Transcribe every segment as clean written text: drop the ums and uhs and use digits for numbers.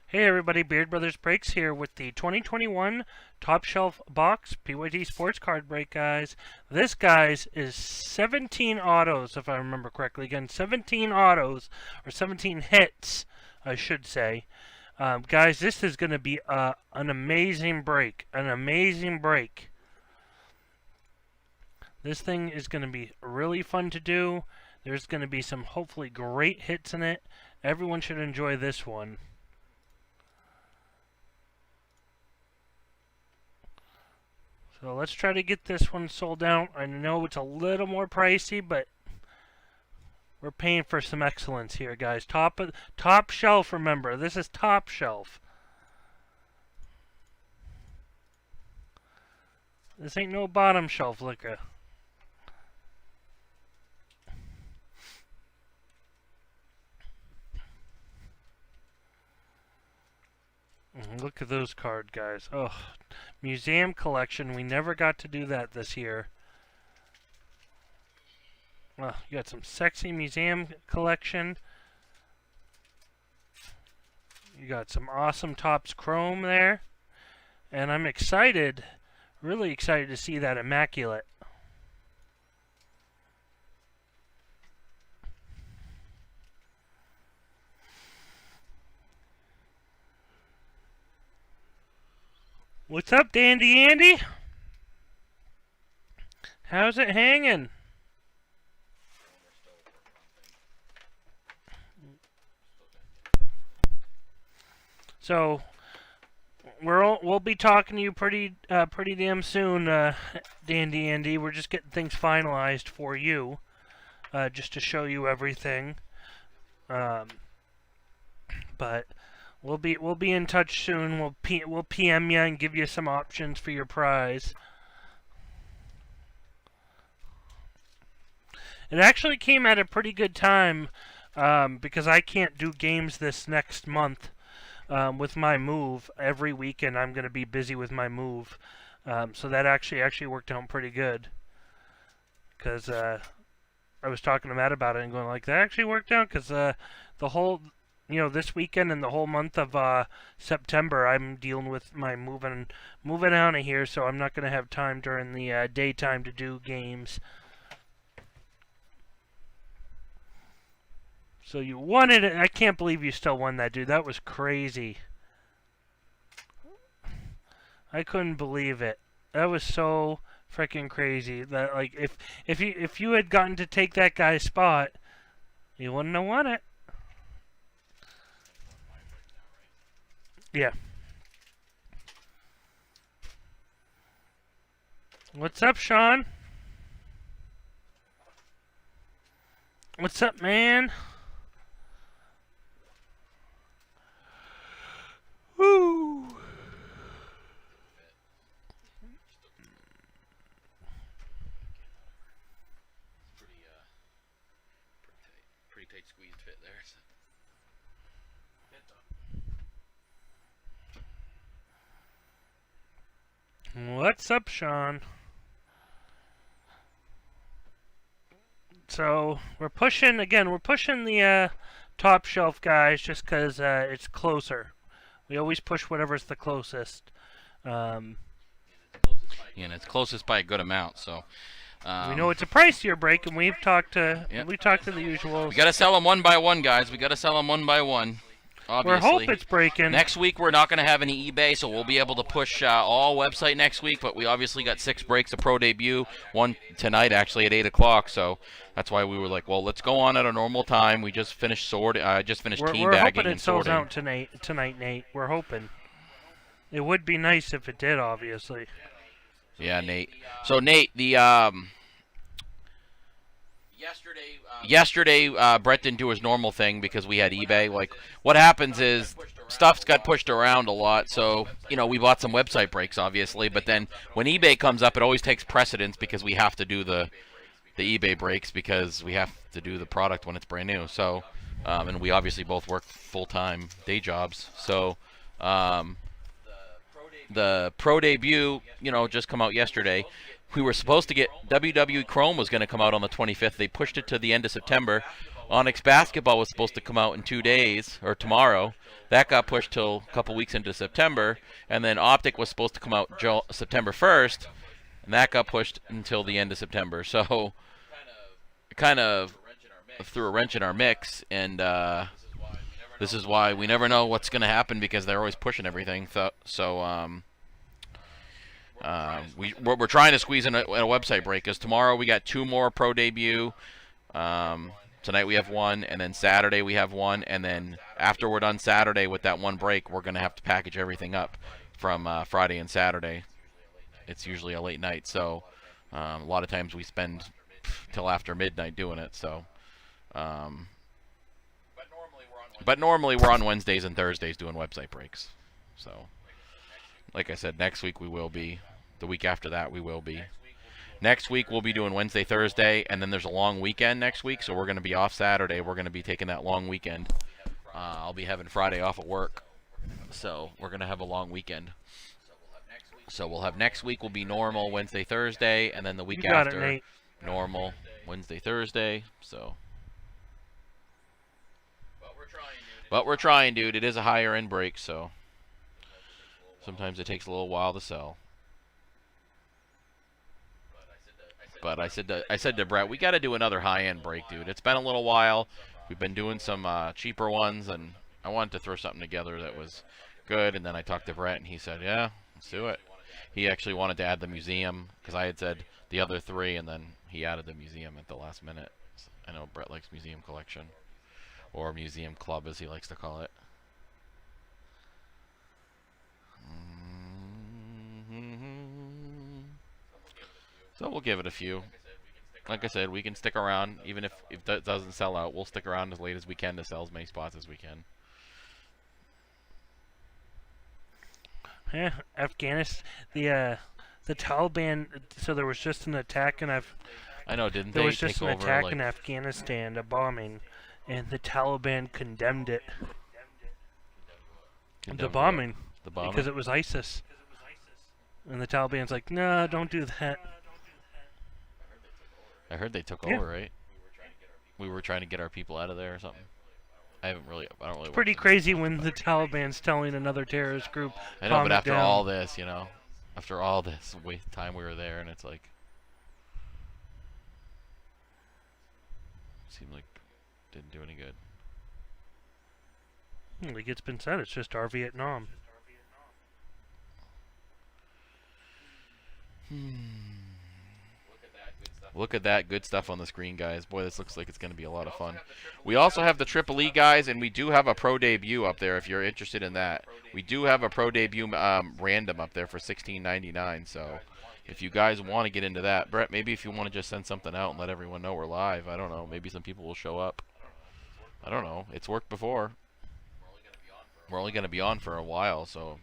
Hey everybody, Beard Brothers Breaks here with the 2021 Top Shelf Box PYT Sports Card Break, guys. This, guys, is 17 autos, if I remember correctly. Again, 17 autos, or 17 hits, I should say. Guys, this is going to be an amazing break. An amazing break. This thing is going to be really fun to do. There's going to be some hopefully great hits in it. Everyone should enjoy this one. So let's try to get this one sold out. I know it's a little more pricey, but we're paying for some excellence here, guys. Top shelf, remember. This is top shelf. This ain't no bottom shelf liquor. Look at those card, guys. Oh, museum collection. We never got to do that this year. Well, you got some sexy museum collection. You got some awesome Topps Chrome there. And I'm excited, really excited to see that Immaculate. What's up, Dandy Andy? How's it hanging? So we'll be talking to you pretty damn soon, Dandy Andy. We're just getting things finalized for you, just to show you everything. But we'll be in touch soon. We'll PM you and give you some options for your prize. It actually came at a pretty good time because I can't do games this next month with my move. Every weekend I'm going to be busy with my move, so that actually worked out pretty good. Because I was talking to Matt about it and going like, that actually worked out because the whole, this weekend and the whole month of September, I'm dealing with my moving out of here, so I'm not going to have time during the daytime to do games. So you won it. I can't believe you still won that, dude. That was crazy. I couldn't believe it. That was so freaking crazy. That, like, if you had gotten to take that guy's spot, you wouldn't have won it. Yeah. What's up, Sean? What's up, man? Woo! Pretty tight squeezed fit there. What's up, Sean? So we're pushing the top shelf, guys, just because it's closer. We always push whatever's the closest. And it's closest by a good amount, so. We know it's a pricier break, and we've talked to the usuals. We got to sell them one by one, guys. We got to sell them one by one. Obviously. We hope it's breaking. Next week we're not going to have any eBay, so we'll be able to push all website next week. But we obviously got 6 breaks of Pro Debut, one tonight actually at 8 o'clock. So that's why we were like, well, let's go on at a normal time. We just finished teabagging and sorting. We're hoping it sells out tonight, Nate. We're hoping. It would be nice if it did, obviously. Yeah, Nate. So Nate, the Yesterday, Brett didn't do his normal thing because we had eBay. Like, what happens is stuff's got pushed around a lot. So, we bought some website breaks, obviously. But then when eBay comes up, it always takes precedence because we have to do the eBay breaks because we have to do the product when it's brand new. So, and we obviously both work full-time day jobs. So, the Pro Debut, just come out yesterday. We were supposed to get WWE Chrome was going to come out on the 25th. They pushed it to the end of September. Onyx Basketball was supposed to come out in 2 days, or tomorrow. That got pushed till a couple weeks into September. And then Optic was supposed to come out September 1st, and that got pushed until the end of September. So it kind of threw a wrench in our mix, and this is why we never know what's going to happen because they're always pushing everything. We're trying to squeeze in a website break, because tomorrow we got 2 more pro debut. Tonight we have 1, and then Saturday we have 1, and then after we're done Saturday with that 1 break, we're going to have to package everything up from Friday and Saturday. It's usually a late night, so a lot of times we spend till after midnight doing it. So, but normally we're on Wednesdays and Thursdays doing website breaks. So, like I said, next week we will be. The week after that we will be. Next week we'll be doing Wednesday, Thursday, and then there's a long weekend next week, so we're going to be off Saturday. We're going to be taking that long weekend. I'll be having Friday off at work, so we're going to have a long weekend. So we'll have next week will be normal Wednesday, Thursday, and then the week after normal Wednesday, Thursday. So, but we're trying, dude. It is a higher end break, so sometimes it takes a little while to sell. But I said to Brett, we got to do another high-end break, dude. It's been a little while. We've been doing some cheaper ones, and I wanted to throw something together that was good. And then I talked to Brett, and he said, yeah, let's do it. He actually wanted to add the museum, because I had said the other 3, and then he added the museum at the last minute. So I know Brett likes museum collection, or museum club, as he likes to call it. So we'll give it a few. Like I said, we can stick around. Even if that doesn't sell out, we'll stick around as late as we can to sell as many spots as we can. Yeah, Afghanistan. The Taliban. So there was just an attack in I know, didn't they? There was just an attack like in Afghanistan, a bombing, and the Taliban condemned it. The bombing. The bombing? Because it was ISIS. And the Taliban's like, nah, don't do that. I heard they took over, right? We were trying to get our people out of there or something. I don't really. It's pretty crazy when the Taliban's telling another terrorist group. I know, but after all this, after all this time we were there, and it's like, seemed like didn't do any good. Like it's been said, it's just our Vietnam. Look at that good stuff on the screen, guys. Boy, this looks like it's going to be a lot of fun. We also have the Triple E, guys, and we do have a Pro Debut up there if you're interested in that. We do have a Pro Debut random up there for $16.99, so if you guys want to get into that. Brett, maybe if you want to just send something out and let everyone know we're live. I don't know. Maybe some people will show up. I don't know. It's worked before. We're only going to be on for a while, so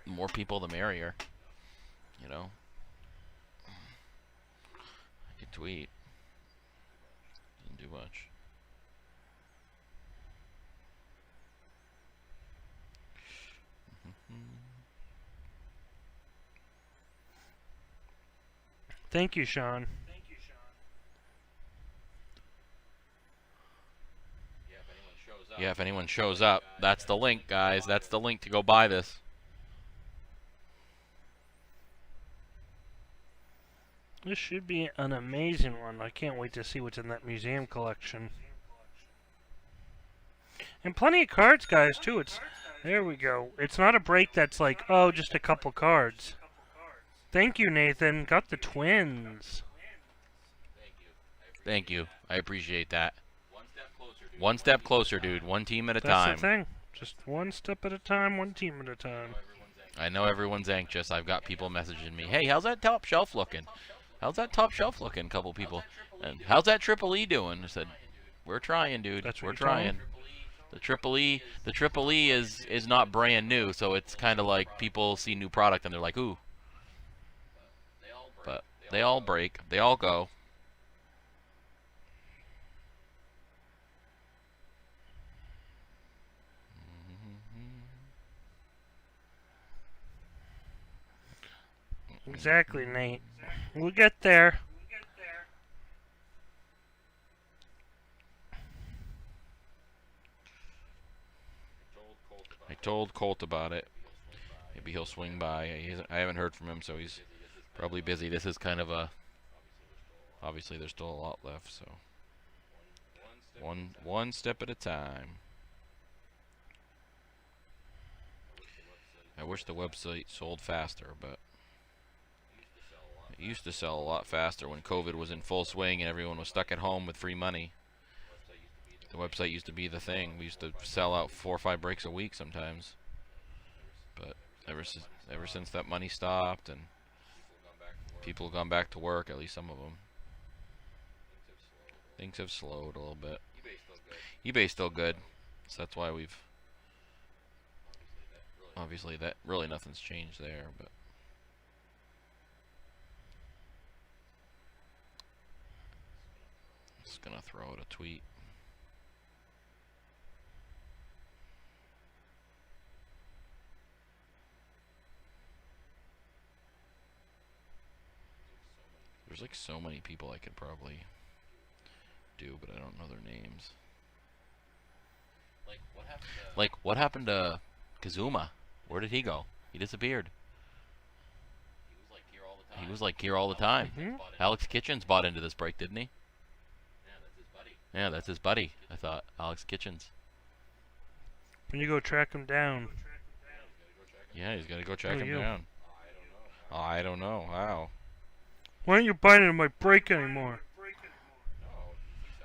the more people, the merrier. You know? I could tweet. Doesn't do much. Thank you, Sean. Yeah, if anyone shows up, that's the link, guys. That's the link to go buy this. This should be an amazing one. I can't wait to see what's in that museum collection. And plenty of cards, guys, too. There we go. It's not a break that's like, oh, just a couple cards. Thank you, Nathan. Got the twins. Thank you. I appreciate that. One step closer, dude. One team at a time. That's the thing. Just one step at a time, one team at a time. I know everyone's anxious. I've got people messaging me, hey, how's that top shelf looking? How's that top shelf looking? A couple people. And how's that Triple E doing? I said, we're trying, dude. We're trying. The Triple E is not brand new, so it's kind of like people see new product and they're like, ooh. But they all break. They all go. Exactly, Nate. We'll get there. told Colt about it. Maybe he'll swing by. I haven't heard from him, so he's probably busy. This is kind of a... Obviously, there's still a lot left, so... One step at a time. I wish the website sold faster, but... It used to sell a lot faster when COVID was in full swing and everyone was stuck at home with free money. The website used to be the thing. We used to sell out 4 or 5 breaks a week sometimes. But ever since that money stopped and people have gone back to work, at least some of them, things have slowed a little bit. eBay's still good, so that's why we've... Obviously, that really nothing's changed there, but... Just gonna throw out a tweet. There's like so many people I could probably do, but I don't know their names. Like what happened to Kazuma? Where did he go? He disappeared. He was like here all the time. Alex Kitchens bought into this break, didn't he? Yeah, that's his buddy. I thought Alex Kitchens. When you go track him down. Yeah, he's got to go track him down. Oh, I don't know. How? Why aren't you buying into my break anymore?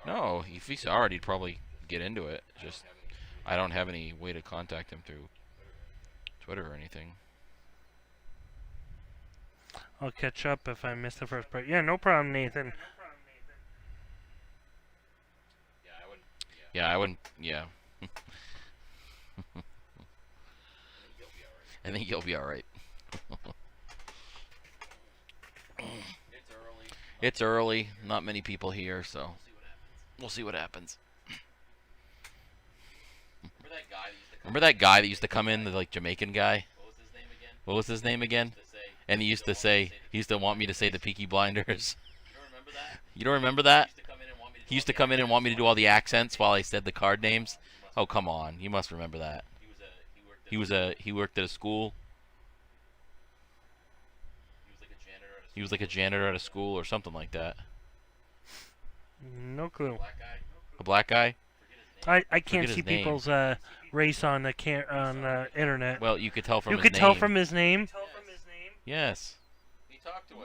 No, if he saw it, he'd probably get into it. Just, I don't have any way to contact him through Twitter or anything. I'll catch up if I miss the first break. Yeah, no problem, Nathan. Yeah, I wouldn't. Yeah. I think you'll be all right. It's early. Not many people here, so we'll see what happens. Remember that guy that used to come in, the like Jamaican guy? What was his name again? And he used to want me to say the Peaky Blinders. You don't remember that? He used to come in and want me to do all the accents while I said the card names. Oh, come on. You must remember that. He worked at a school. He was like a janitor at a school or something like that. No clue. A black guy? I can't see people's race on the internet. Well, you could tell from his name. You could tell from his name? Yes.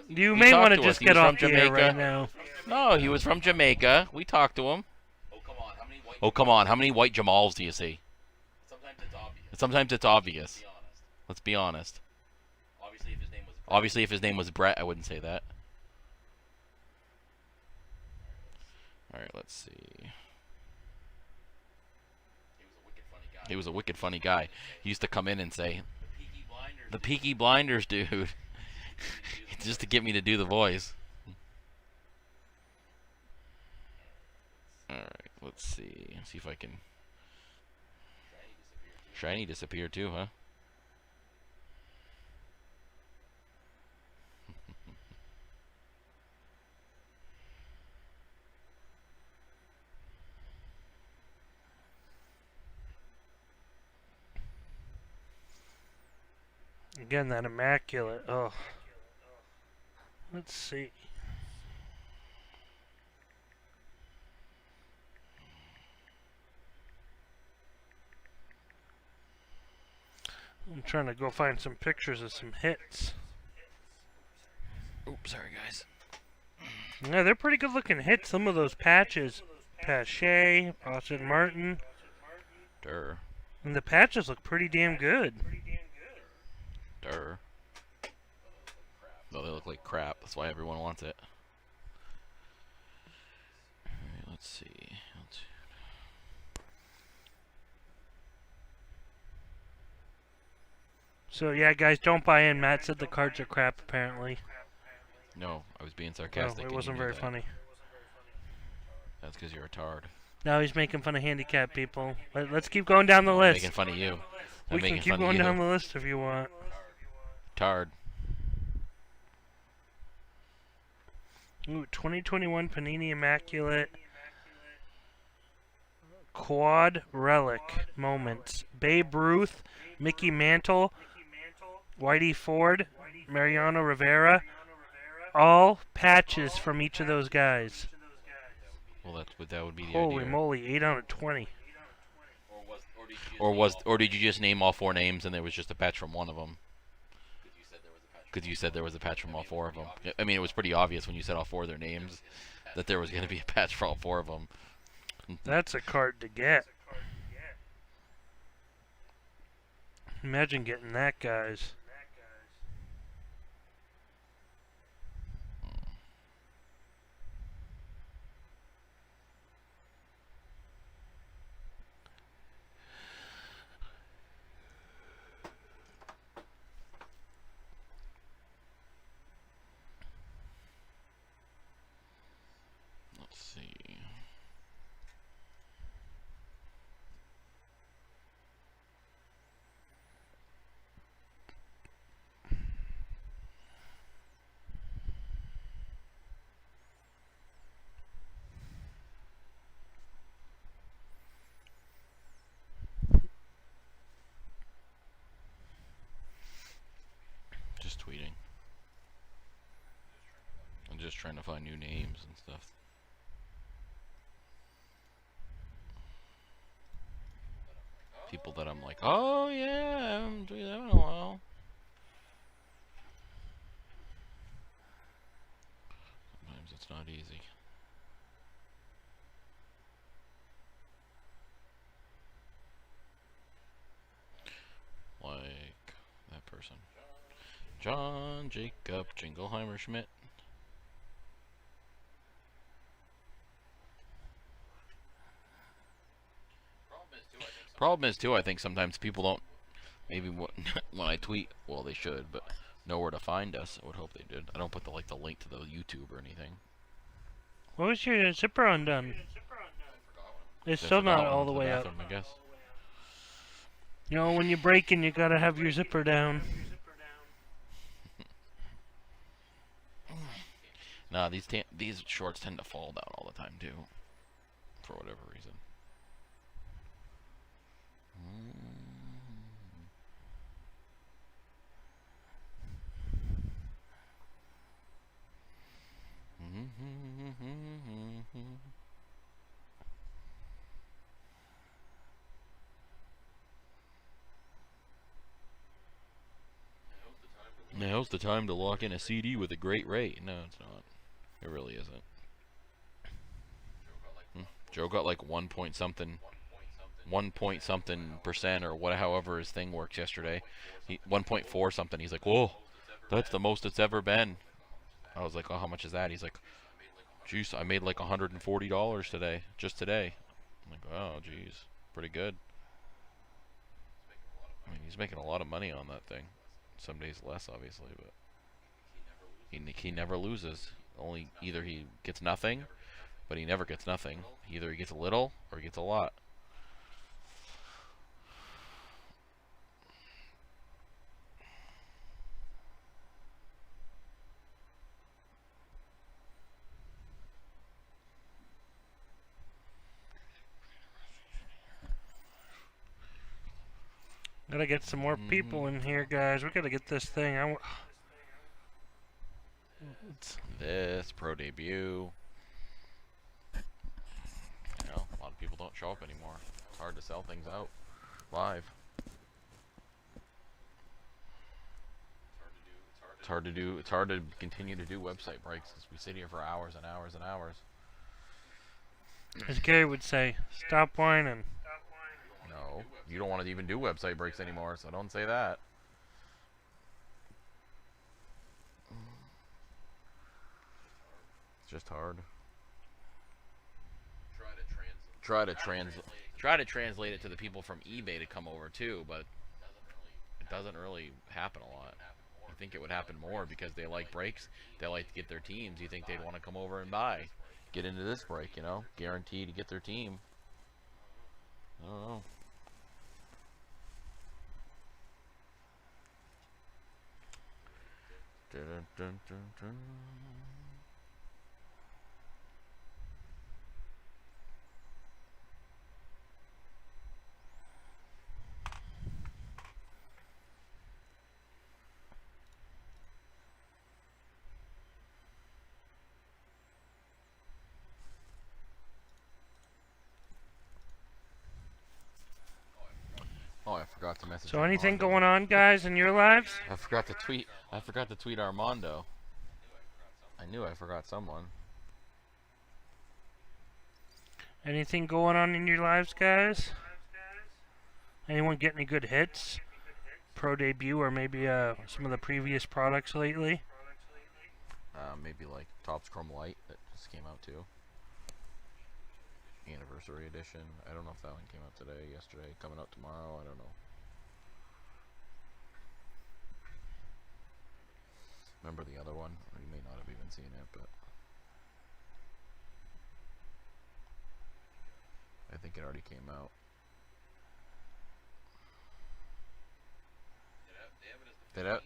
You may want to just get off the air right now. No, he was from Jamaica. We talked to him. Oh, come on. How many white Jamals do you see? Sometimes it's obvious. Let's be honest. Obviously, if his name was Brett, I wouldn't say that. Alright, let's see. He was a wicked funny guy. He used to come in and say, the Peaky Blinders, dude. Just to get me to do the voice. Alright, let's see. See if I can... Shiny disappeared too, huh? Again, that immaculate. Oh. Let's see. I'm trying to go find some pictures of some hits. Oops, sorry guys. Yeah, they're pretty good looking hits, some of those patches. Pache, Austin Martin. Durr. And the patches look pretty damn good. Durr. Though they look like crap, that's why everyone wants it. Alright, let's see. So yeah, guys, don't buy in. Matt said the cards are crap, apparently. No, I was being sarcastic. No, it wasn't very funny. That's because you're a tard. Now he's making fun of handicapped people. Let's keep going down the list. I'm making fun of you. We can keep going down the list if you want. Tard. Ooh, 2021 Panini Immaculate. quad relic moments. Babe Ruth, Mickey Mantle, Whitey Ford, Mariano Rivera. All patches from each of those guys. Well, that would be the Holy idea. moly, 8 out of 20. Or did you just name all 4 names and there was just a patch from one of them? Because you said there was a patch from all 4 of them. I mean, it was pretty obvious when you said all 4 of their names that there was going to be a patch for all 4 of them. That's a card to get. Imagine getting that, guys. Let's see. Just tweeting. I'm just trying to find new names and stuff. People that I'm like, oh yeah, I haven't tweeted that in a while. Sometimes it's not easy. Like that person. John Jacob Jingleheimer Schmidt. Problem is too, I think sometimes people don't, maybe when I tweet, well they should, but know where to find us. I would hope they did. I don't put the link to the YouTube or anything. What was your zipper undone? It's still not all the way up. I guess. You know, when you're braking, you gotta have your zipper down. Nah, these shorts tend to fall down all the time too, for whatever reason. Now's the time to lock in a CD with a great rate. No, it's not. It really isn't. Joe got like 1 point something percent or what, however his thing works yesterday. 1.4 something. He's like, whoa, that's the most it's ever been. I was like, oh, how much is that? He's like, geez, I made like $140 today, just today. I'm like, oh, geez, pretty good. I mean, he's making a lot of money on that thing. Some days less, obviously, but he never loses. Only either he gets nothing, but he never gets nothing. Either he gets a little or he gets a lot. Gotta get some more people in here, guys. We gotta get this thing. This pro debut. You know, a lot of people don't show up anymore. It's hard to sell things out live. It's hard to do. It's hard to continue to do website breaks because we sit here for hours and hours and hours. As Gary would say, stop whining. No, you don't want to even do website breaks anymore, so don't say that. It's just hard. Try to translate it to the people from eBay to come over too, but it doesn't really happen a lot. I think it would happen more because they like breaks. They like to get their teams. You think they'd want to come over and buy, get into this break, you know, guaranteed to get their team. I don't know. Dun, dun, dun, dun. message So Armando. anything going on, guys, in your lives? I forgot to tweet. I forgot to tweet Armando. I knew I forgot someone. Anything going on in your lives, guys? Anyone get any good hits? Pro debut or maybe some of the previous products lately? Maybe like Topps Chrome Light that just came out too. Anniversary edition. I don't know if that one came out today, yesterday, coming out tomorrow. I don't know. Remember the other one? Or you may not have even seen it, but I think it already came out.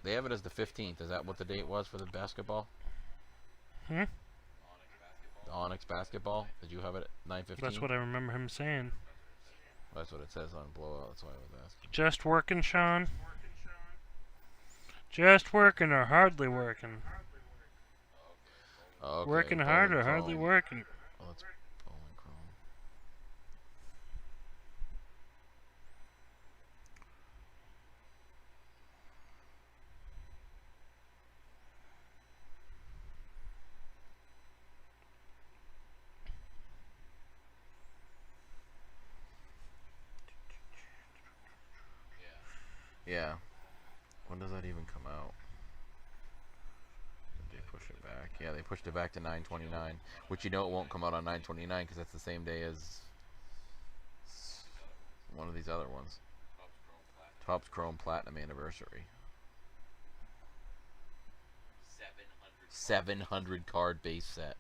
They have it as the 15th. Is that what the date was for the basketball? Hmm? The Onyx basketball? Did you have it at 9:15? That's what I remember him saying. That's what it says on Blowout. That's why I was asking. Just working, Sean? Just working or hardly working? Oh, okay. Working hard or hardly working? Oh, that's Bowling Chrome. Yeah. When does that even come out? Did they push it back? Yeah, they pushed it back to 9/29, which you know it won't come out on 9/29 because that's the same day as one of these other ones. Topps Chrome Platinum Anniversary. 700 card base set.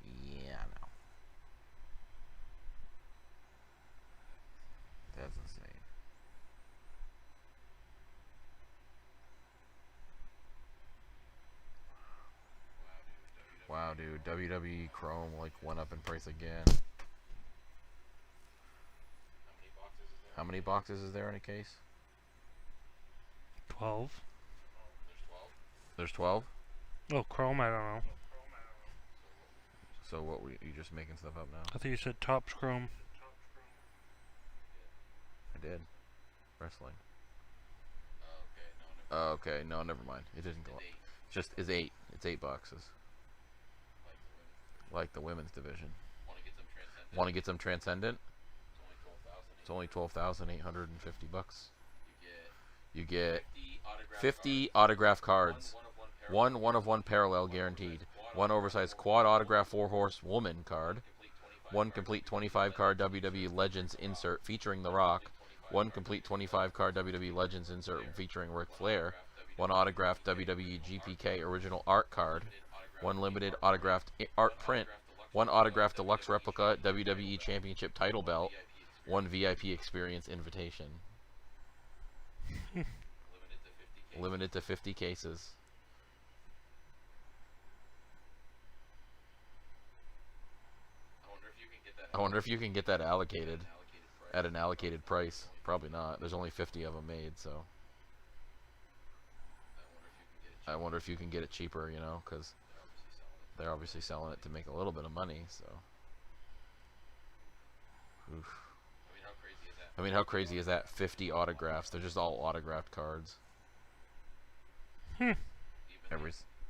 Yeah, no. That's insane. Wow, dude. WWE Chrome like went up in price again. How many boxes is there in a case? 12. There's 12? Oh, Chrome, I don't know. So what were you just making stuff up now? I think you said Topps Chrome. I did. Wrestling. Oh, okay. No, never mind. It didn't go up. Just is 8. It's 8 boxes. Like the women's division. Want to get some Transcendent? It's only 12,850 bucks. You get 50 autograph cards. One of one parallel guaranteed. One oversized quad autograph 4-horse woman card. One complete 25 card WWE Legends insert featuring The Rock. One complete 25 card WWE Legends insert featuring Ric Flair. One autographed WWE GPK original art card. One limited autographed art print. One autographed deluxe replica WWE Championship title belt. One VIP experience invitation. Limited to 50 cases. I wonder if you can get that allocated at an allocated price. Probably not. There's only 50 of them made, so. I wonder if you can get it cheaper, you know, because they're obviously selling it to make a little bit of money, so. Oof. I mean, how crazy is that? 50 autographs. They're just all autographed cards.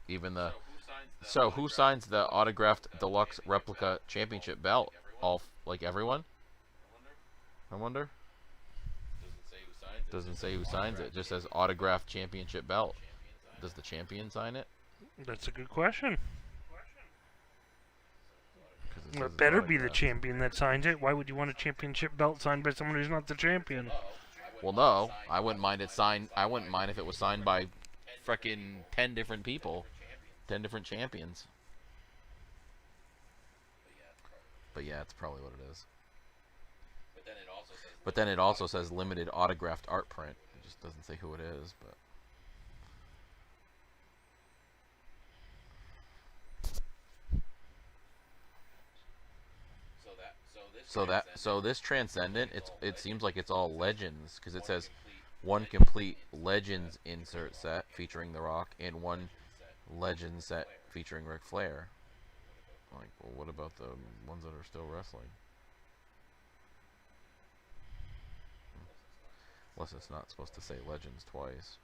Even the. So who signs the autographed deluxe replica championship belt? All like everyone? I wonder. Doesn't say who signs it. Just says autographed championship belt. Does the champion sign it? That's a good question. It It better be the champion that signs it. Why would you want a championship belt signed by someone who's not the champion? Well, no, I wouldn't mind it signed. I wouldn't mind if it was signed by frickin' 10 different people, 10 different champions. But yeah, it's probably what it is. But then it also says limited autographed art print. It just doesn't say who it is, but. So this Transcendent, it seems like it's all Legends because it says one complete Legends insert set featuring The Rock and one Legends set featuring Ric Flair. Like, well, what about the ones that are still wrestling? Unless it's not supposed to say Legends twice.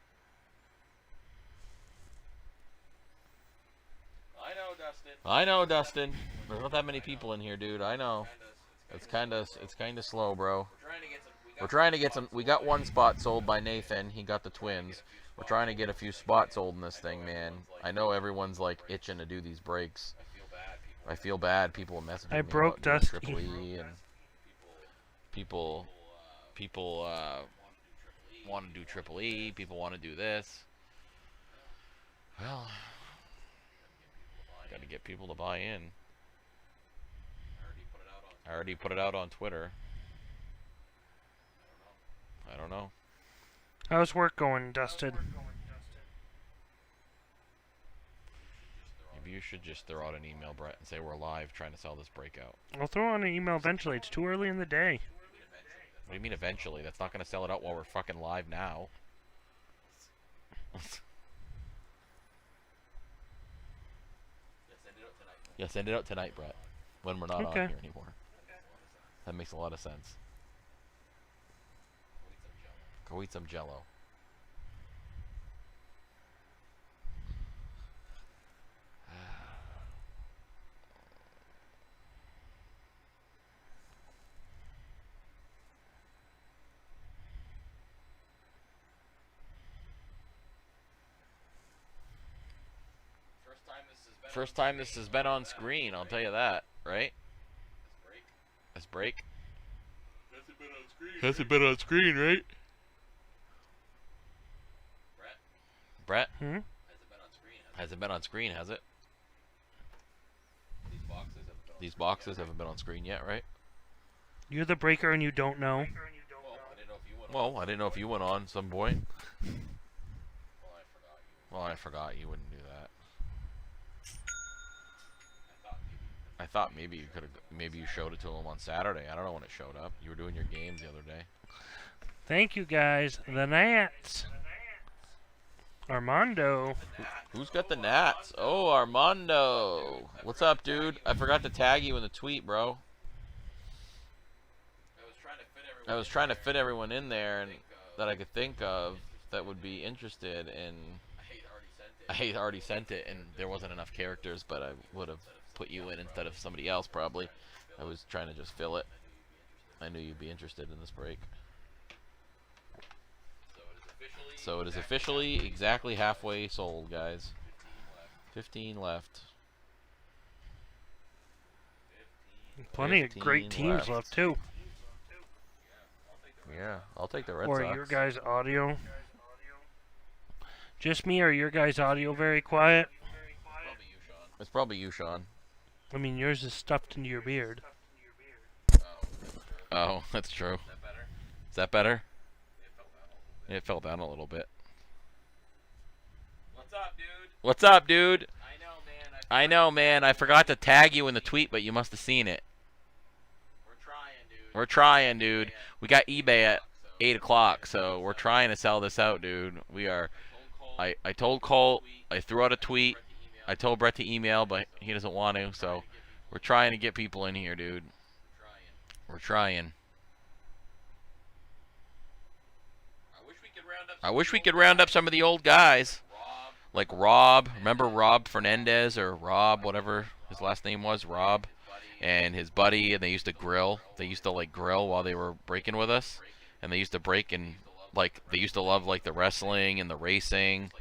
I know, Dustin. There's not that many people in here, dude. I know. It's kind of slow, bro. We're trying to get some. We got one spot sold by Nathan. He got the twins. We're trying to get a few spots sold in this thing, man. I know everyone's like itching to do these breaks. I feel bad. People are messaging me broke about doing Dusty. Triple E, and people want to do Triple E. People want to do this. Well, got to get people to buy in. I already put it out on Twitter. I don't know. How's work going, Dustin? Maybe you should just throw out an email, Brett, and say we're live trying to sell this breakout. I'll throw on an email eventually. It's too early in the day. What do you mean eventually? That's not going to sell it out while we're fucking live now. Yeah, send it out tonight, Brett. When we're not on here anymore. That makes a lot of sense. Go eat some Jello. First time this has been on screen, I'll tell you that, right? This break. Hasn't been on screen, right? Brett? Hmm? Hasn't been on screen, has it? These boxes haven't been on screen yet, right? You're the breaker and you don't know. Well, I didn't know if you went on some point. Well, I forgot you wouldn't do that. I thought maybe you could have. Maybe you showed it to him on Saturday. I don't know when it showed up. You were doing your games the other day. Thank you, guys. The Nats. Armando. Who's got the Nats? Oh, Armando. What's up, dude? I forgot to tag you in the tweet, bro. I was trying to fit everyone in there and that I could think of that would be interested in. I already sent it, and there wasn't enough characters, but I would have put you in instead of somebody else, probably. I was trying to just fill it. I knew you'd be interested in this break. So it is officially exactly halfway sold, guys. 15 left. Plenty of great teams left, too. Yeah, I'll take the Red Or Sox. your guys' audio. Just me or your guys' audio very quiet? It's probably you, Sean. I mean, yours is stuffed into your beard. Oh, that's true. Is that better? It fell down a little bit. What's up, dude? What's up, dude? I know, man. I forgot to tag you in the tweet, but you must have seen it. We're trying, dude. We got eBay at 8 o'clock, so we're trying to sell this out, dude. We are. I told Colt. I threw out a tweet. I told Brett to email, but he doesn't want to, so we're trying to get people in here, dude. We're trying. I wish we could round up some of the old guys. Like Rob. Remember Rob Fernandez or Rob, whatever his last name was? Rob. And his buddy, and they used to grill. They used to, like, grill while they were breaking with us. And they used to break and, like, they used to love, like, the wrestling and the racing.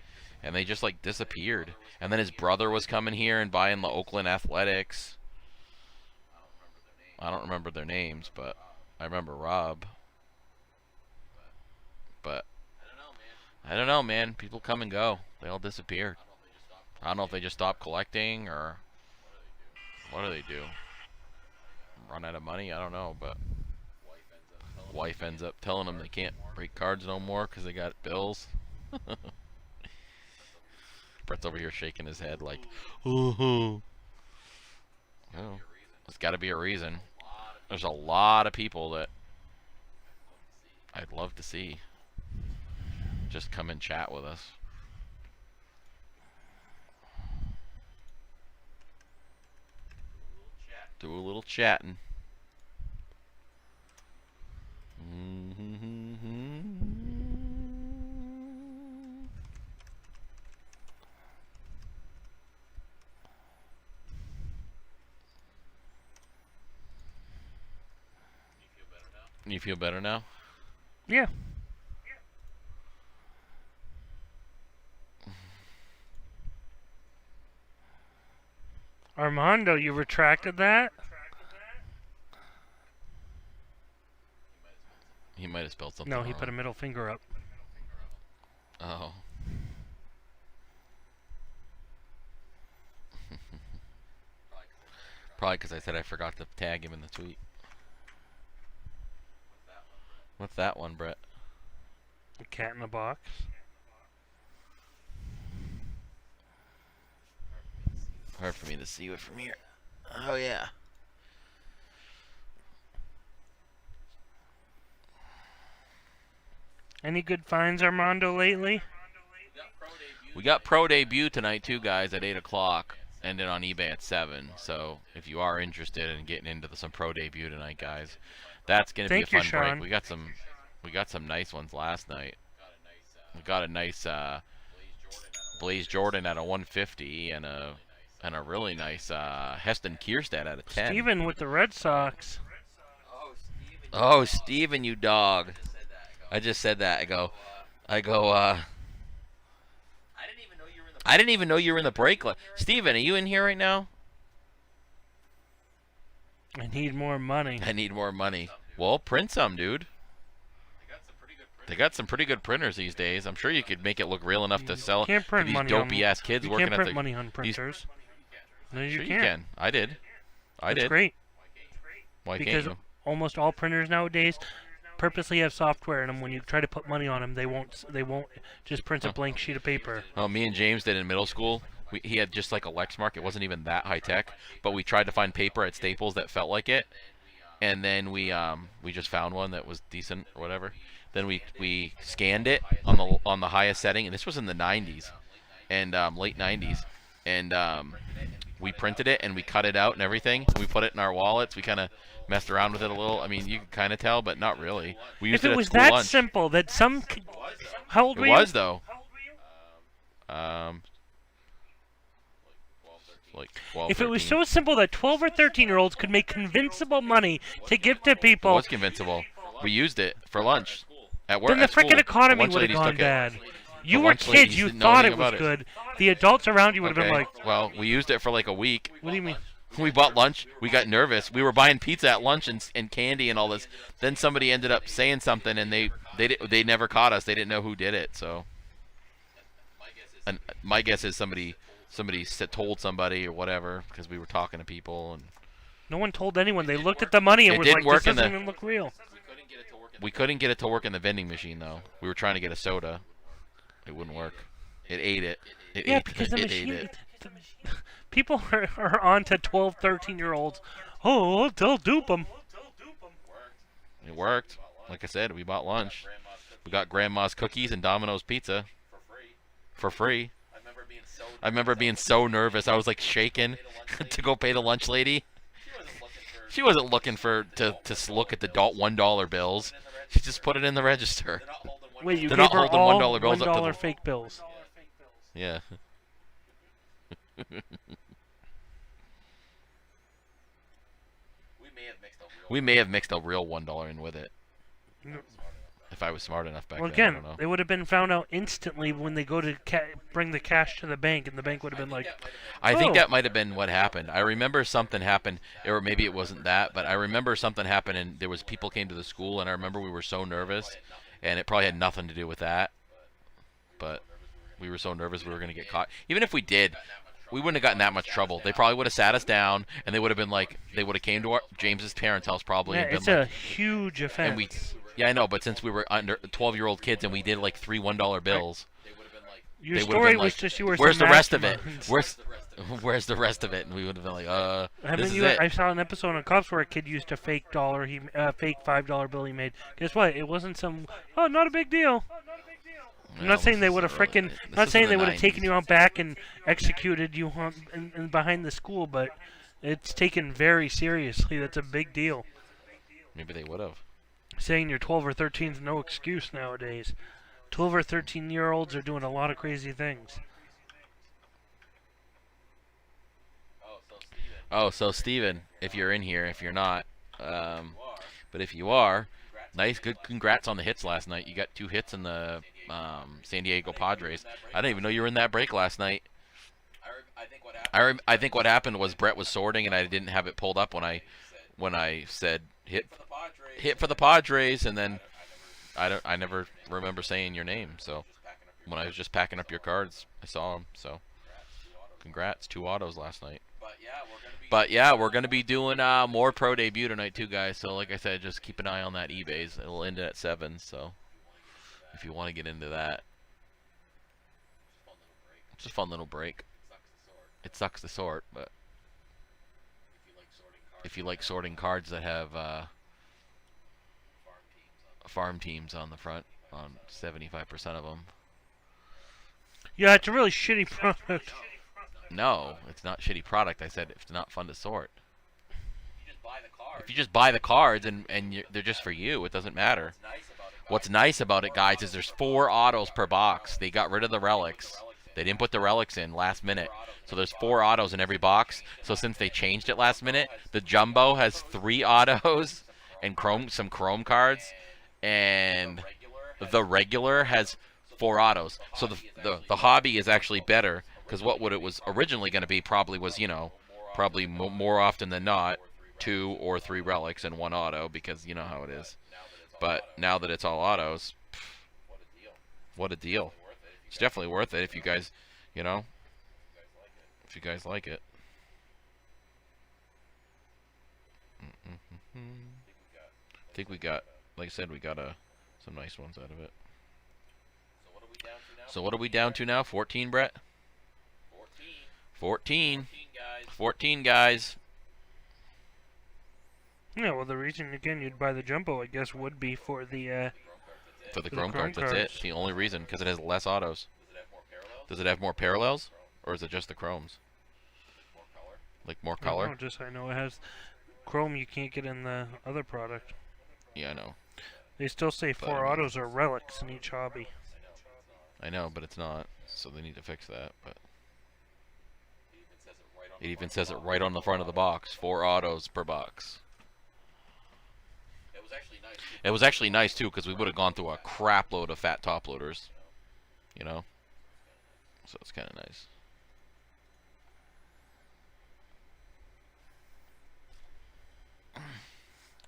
And they just, like, disappeared. And then his brother was coming here and buying the Oakland Athletics. I don't remember their names, but I remember Rob. But I don't know, man. People come and go. They all disappeared. I don't know if they just stopped collecting or what do they do? Run out of money? I don't know, but wife ends up telling them they can't break cards no more because they got bills. Brett's over here shaking his head like, oh, there's got to be a reason. There's a lot of people that I'd love to see just come and chat with us. Do a little chatting. You feel better now? Yeah. Armando, you retracted that? He might have spelled something No, he wrong. put a middle finger up. Oh. Probably because I said I forgot to tag him in the tweet. What's that one, Brett? A cat in a box. Hard for me to see it from here. Oh, yeah. Any good finds, Armando, lately? We got pro debut tonight, too, guys, at 8 o'clock. Ended on eBay at 7. So if you are interested in getting into some pro debut tonight, guys, that's going to be a Thank you, fun break. Sean. We got some nice ones last night. We got a nice Blaze Jordan at a 150 and a really nice Heston Kierstead at a 10. Steven with the Red Sox. Oh, Steven, you dog. I just said that. I go, I didn't even know you were in the break. Steven, are you in here right now? I need more money. I need more money. Well, print some, dude. They got some pretty good printers these days. I'm sure you could make it look real enough to sell Can't to print these money dopey on, ass kids you working can't at print the. money on printers. No, you Sure can't. you can. I did. I That's did. great. Why Because can't you? almost all printers nowadays purposely have software in them. When you try to put money on them, they won't just print a blank sheet of paper. Oh, me and James did in middle school. He had just like a Lexmark. It wasn't even that high tech, but we tried to find paper at Staples that felt like it, and then we just found one that was decent or whatever. Then we scanned it on the highest setting, and this was in the 90s and late 90s, and we printed it and we cut it out and everything. We put it in our wallets. We kind of messed around with it a little. I mean, you can kind of tell, but not really. We used If it at was school that lunch. simple, that some, how old were It you? was though. Like 12, If it was 13. so simple that 12 or 13-year-olds could make convincible money to give to It people, was convincible. We used it for lunch at work. then the at school. frickin' economy lunch would have ladies gone took it. bad. The You were lunch ladies kids. You didn't know thought it anything was about good. The adults around you would have been Okay, like, well, we used it for like a week. "What do you mean?" We bought lunch. We got nervous. We were buying pizza at lunch and candy and all this. Then somebody ended up saying something, and they never caught us. They didn't know who did it. So, and my guess is somebody told somebody or whatever because we were talking to people and No one told anyone. They looked at the money and It was didn't like, work "This in the- doesn't even look real." we couldn't get it to work in the vending machine though. We were trying to get a soda. It wouldn't work. It ate it. It Yeah, ate, because the it machine. ate it. People are on to 12, 13-year-olds. Oh, they'll dupe them. It worked. Like I said, we bought lunch. We got Grandma's cookies and Domino's pizza for free. I remember being so nervous. I was like shaking to go pay the lunch lady. She wasn't looking to look at the $1 bills. She just put it in the register. Wait, you They're gave not her holding all $1 bills up to $1 the- fake bills. Yeah. We may have mixed a real $1 in with it. If I was smart enough back Well, then. I again, don't know. they would have been found out instantly when they go to bring the cash to the bank, and the bank would have been like, I think "Oh." that might have been what happened. I remember something happened, or maybe it wasn't that, but I remember something happened, and there was people came to the school, and I remember we were so nervous, and it probably had nothing to do with that, but we were so nervous we were going to get caught. Even if we did, we wouldn't have gotten that much trouble. They probably would have sat us down, and they would have been like, they would have came to James's parents' house probably, Yeah, and been it's like, a huge offense. and we, yeah, I know, but since we were under 12-year-old kids and we did like 3 $1 bills, Your they would have story been was like, just you were where's the some rest of it? masterminds. Where's the rest of it? And we would have been like, Haven't this is you? it. I saw an episode on Cops where a kid used a fake dollar, fake $5 bill he made. Guess what? It wasn't some. Oh, not a big deal. I'm not saying they would have frickin'. Not saying they would have taken you out back and executed you in behind the school, but it's taken very seriously. That's a big deal. Maybe they would have. Saying you're 12 or 13 is no excuse nowadays. 12 or 13-year-olds are doing a lot of crazy things. Oh, so Steven, if you're in here, if you're not, but if you are, Nice, good. Congrats on the hits last night. You got 2 hits in the San Diego Padres. I didn't even know you were in that break last night. I think what happened was Brett was sorting and I didn't have it pulled up when I said hit for the Padres, and then I never remember saying your name. So when I was just packing up your cards, I saw them. So congrats, 2 autos last night. But yeah, we're gonna be doing more pro debut tonight too, guys. So like I said, just keep an eye on that eBay's. It'll end at 7. So if you want to get into that, it's a fun little break. It sucks to sort, but if you like sorting cards that have farm teams on the front, on 75% of them. Yeah, it's a really shitty product. No, it's not shitty product. I said it's not fun to sort. If you just buy the cards and they're just for you, it doesn't matter. What's nice about it, guys, is there's 4 autos per box. They got rid of the relics. They didn't put the relics in last minute. So there's 4 autos in every box. So since they changed it last minute, the Jumbo has 3 autos and some chrome cards, and the regular has 4 autos. So the hobby is actually better, because what it was originally going to be probably was, probably more often than not 2 or 3 relics and 1 auto, because you know how it is. But now that it's all autos, what a deal. It's definitely worth it if you guys, if you guys like it. I think we got, like I said, we got some nice ones out of it. So what are we down to now? 14, Brett? 14. 14, guys. Yeah, well, the reason, again, you'd buy the Jumbo, I guess, would be for the Chrome cards, that's it. It's the only reason, because it has less autos. Does it have more parallels, or is it just the Chromes? Like more color? No, I know it has Chrome you can't get in the other product. Yeah, I know. They still say 4 autos are relics in each hobby. I know, but it's not, so they need to fix that. But it even says it right on the front of the box, 4 autos per box. It was actually nice too, because we would have gone through a crap load of fat top loaders, so it's kind of nice.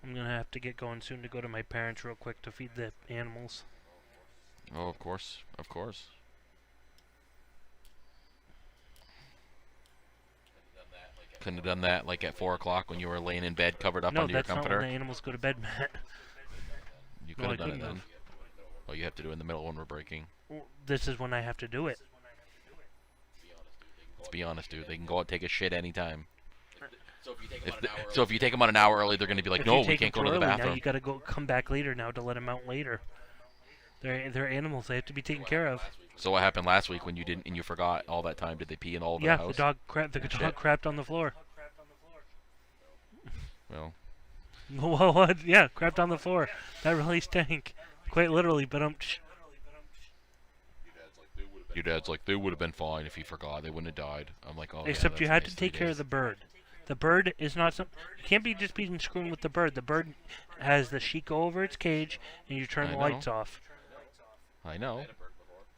I'm gonna have to get going soon to go to my parents real quick to feed the animals. Oh, of course, of course. Couldn't have done that like at 4 o'clock when you were laying in bed covered up under your comforter. No, that's not when the animals go to bed, Matt. You could have done it then. Oh, you have to do it in the middle when we're breaking. Well, this is when I have to do it. Let's be honest, dude. They can go out and take a shit anytime. So if you take them out an hour early, they're going to be like, no, we can't go to the bathroom. Now you got to come back later now to let them out later. They're animals. They have to be taken care of. So what happened last week when you didn't and you forgot all that time? Did they pee in all of the house? Yeah, the dog crapped on the floor. Well. What? Yeah, crapped on the floor. That really stank. Quite literally, but Your dad's like, they would have been fine if he forgot. They wouldn't have died. I'm like, oh, except yeah, you had nice to take care of the bird. The bird is not some. You can't be just being screwing with the bird. The bird has the sheet go over its cage, and you turn the lights off. I know.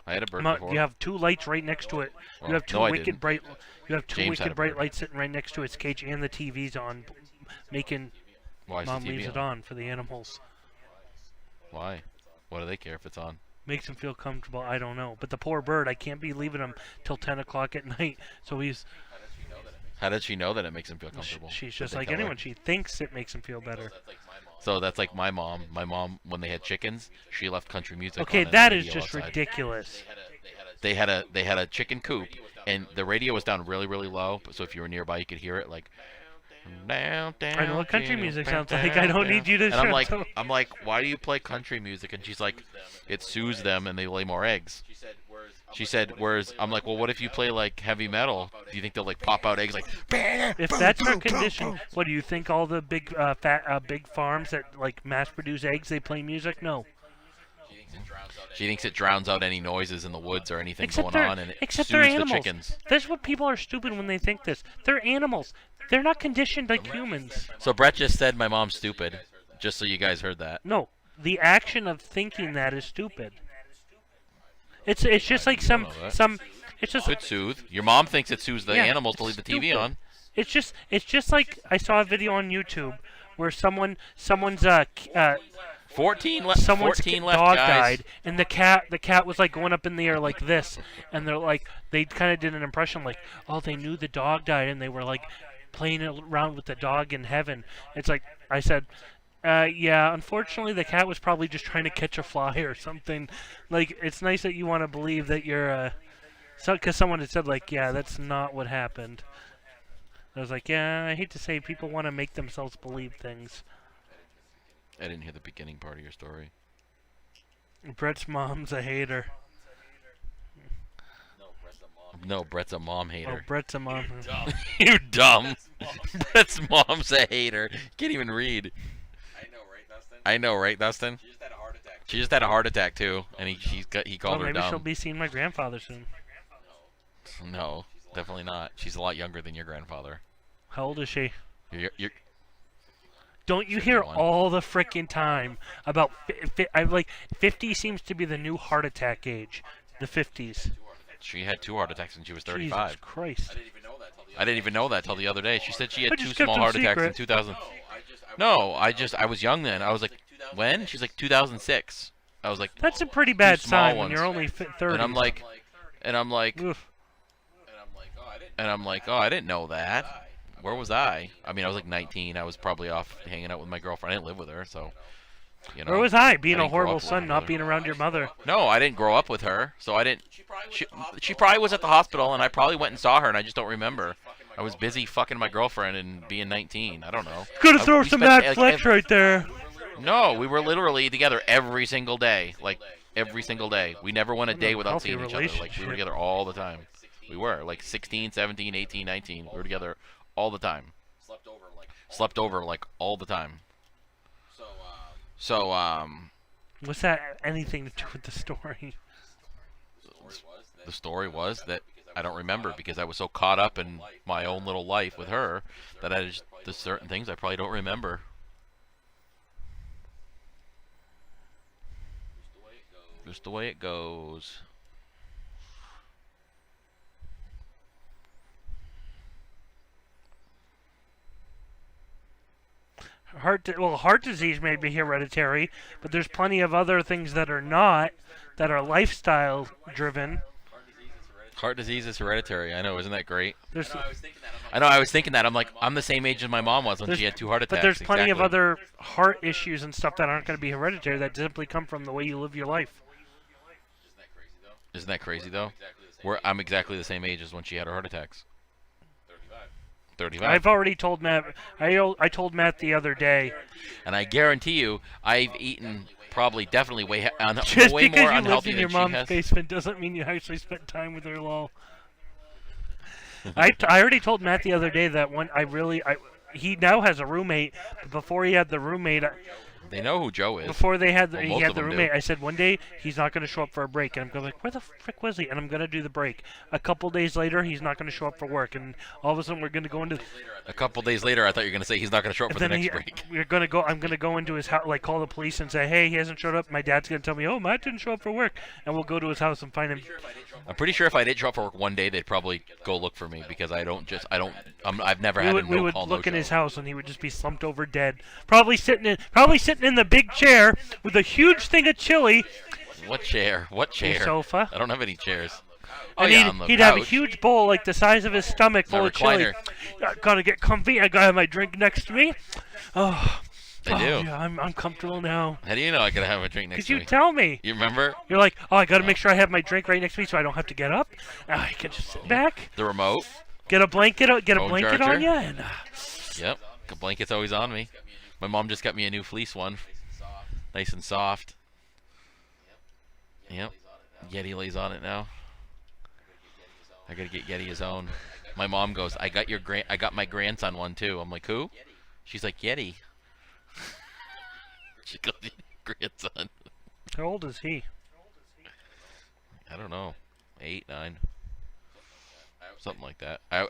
I had a bird before. You have 2 lights right next to it. Well, you have 2 wicked bright. You have 2 James wicked bright lights sitting right next to its cage, and the TV's on, making. Why is Mom the TV leaves it on for the animals. Why? What do they care if it's on? Makes him feel comfortable. I don't know, but the poor bird, I can't be leaving him till 10 o'clock at night. So he's. How does she know that it makes him feel comfortable? She's just like anyone. She thinks it makes him feel better. So that's like my mom. My mom, when they had chickens, she left country music. Okay, on that is just ridiculous. They had a chicken coop, and the radio was down really, really low. So if you were nearby, you could hear it like. Down, I know what country music sounds like. I don't need you to. And I'm like, why do you play country music? And she's like, it soothes them and they lay more eggs. She said, whereas I'm like, well, what if you play like heavy metal? Do you think they'll like pop out eggs like? If that's her condition, what do you think? All the big big farms that like mass produce eggs, they play music? No. She thinks it drowns out any noises in the woods or anything except going on, and it except soothes they're the animals. chickens. That's what people are stupid when they think this. They're animals. They're not conditioned like humans. So Brett just said my mom's stupid, just so you guys heard that. No, the action of thinking that is stupid. It's just like You don't know that. some. It's just Could soothe. Your mom thinks it soothes the Yeah, animals to leave the TV stupid. on. It's just like I saw a video on YouTube where someone's 14 dog left, guys. died, and the cat was like going up in the air like this, and they're like they kind of did an impression like, oh, they knew the dog died, and they were like playing around with the dog in heaven. It's like I said. Yeah, unfortunately, the cat was probably just trying to catch a fly or something. Like, it's nice that you want to believe that you're, because someone had said, like, yeah, that's not what happened. I was like, yeah, I hate to say people want to make themselves believe things. I didn't hear the beginning part of your story. Brett's mom's a hater. No, Brett's a mom Oh, hater. Brett's a mom. You dumb. Brett's mom's a hater. Can't even read. I know, right, Dustin? She just had a heart attack. She just had a heart attack too, and he called Well, her maybe she'll dumb. be seeing my grandfather soon. No, definitely not. She's a lot younger than your grandfather. How old is she? You're Don't you hear 51. all the frickin' time about I'm like 50 seems to be the new heart attack age. The 50s. She had 2 heart attacks when she was Jesus 35. Christ. I didn't even know that till the other day. She said she had I 2 just kept small them heart attacks in secret. 2000. No, I was young then. I was like, when? She's like 2006. I was like, That's a pretty bad small sign when ones. you're only 30. and I'm like, Oof. oh, I didn't know that. Where was I? I mean, I was like 19. I was probably off hanging out with my girlfriend. I didn't live with her, so, you know. Where was I? Being I a didn't grow horrible up with son, my not mother. being around your mother. No, I didn't grow up with her, so I didn't. She probably was at the hospital, and I probably went and saw her, and I just don't remember. I was busy fucking my girlfriend and being 19. I don't know. Gonna throw we some spent, Matt Fletch right there. No, we were literally together every single day. Like, every single day. We never went a day without Healthy seeing each other. Like, we relationship. were together all the time. We were. Like, 16, 17, 18, 19. We were together all the time. Slept over, like, all the time. So, What's that anything to do with the story? the story was that I don't remember because I was so caught up in my own little life with her that there's certain things I probably don't remember. Just the way it goes. Heart disease may be hereditary, but there's plenty of other things that are not, that are lifestyle driven. Heart disease is hereditary. I know, isn't that great? There's, I know, I was thinking that. I'm like, I'm the same age as my mom was when she had 2 heart attacks. but there's plenty of Exactly. other heart issues and stuff that aren't going to be hereditary that simply come from the way you live your life. Isn't that crazy, though? I'm exactly the same age as when she had her heart attacks. 35. I've already told Matt. I told Matt the other day. And I guarantee you, I've eaten probably definitely way Just way because more you lived unhealthy in than your she mom's has. basement doesn't mean you actually spent time with her, lol. I already told Matt the other day that he now has a roommate. But before he had the roommate, They know who Joe is. before he Most had of the them do. roommate, I said one day he's not going to show up for a break, and I'm going like, where the frick was he? And I'm going to do the break. A couple days later, he's not going to show up for work, and all of a sudden we're going to go into. A couple days later, I thought you were going to say he's not going to show up for the next break. We're going to go. I'm going to go into his house, like call the police and say, hey, he hasn't showed up. My dad's going to tell me, oh, Matt didn't show up for work, and we'll go to his house and find him. I'm pretty sure if I did show up for work one day, they'd probably go look for me because I've never had a We no would call, look no in his show. house, and he would just be slumped over dead, probably sitting in the big chair with a huge thing of chili. What chair? What The chair? sofa. I don't have any chairs. Oh And yeah, on the he'd have a couch. huge bowl like the size of his stomach full My of chili. recliner. Gotta get comfy. I gotta have my drink next to me. Oh, I do. Yeah, I'm comfortable now. How do you know I gotta have a drink next Could to you me? tell me? You remember You're like, oh, I gotta make sure I have my drink right next to me so I don't have to get up. I can just sit back, the remote? get a blanket on Phone you, charger. and Yep, the blanket's always on me. My mom just got me a new fleece one, nice and soft. Yep, Yeti lays on it now. I gotta get Yeti his own. My mom goes, I got my grandson one too. I'm like, who? She's like, Yeti. She goes, grandson. how old is he? I don't know, 8, 9, something like that. I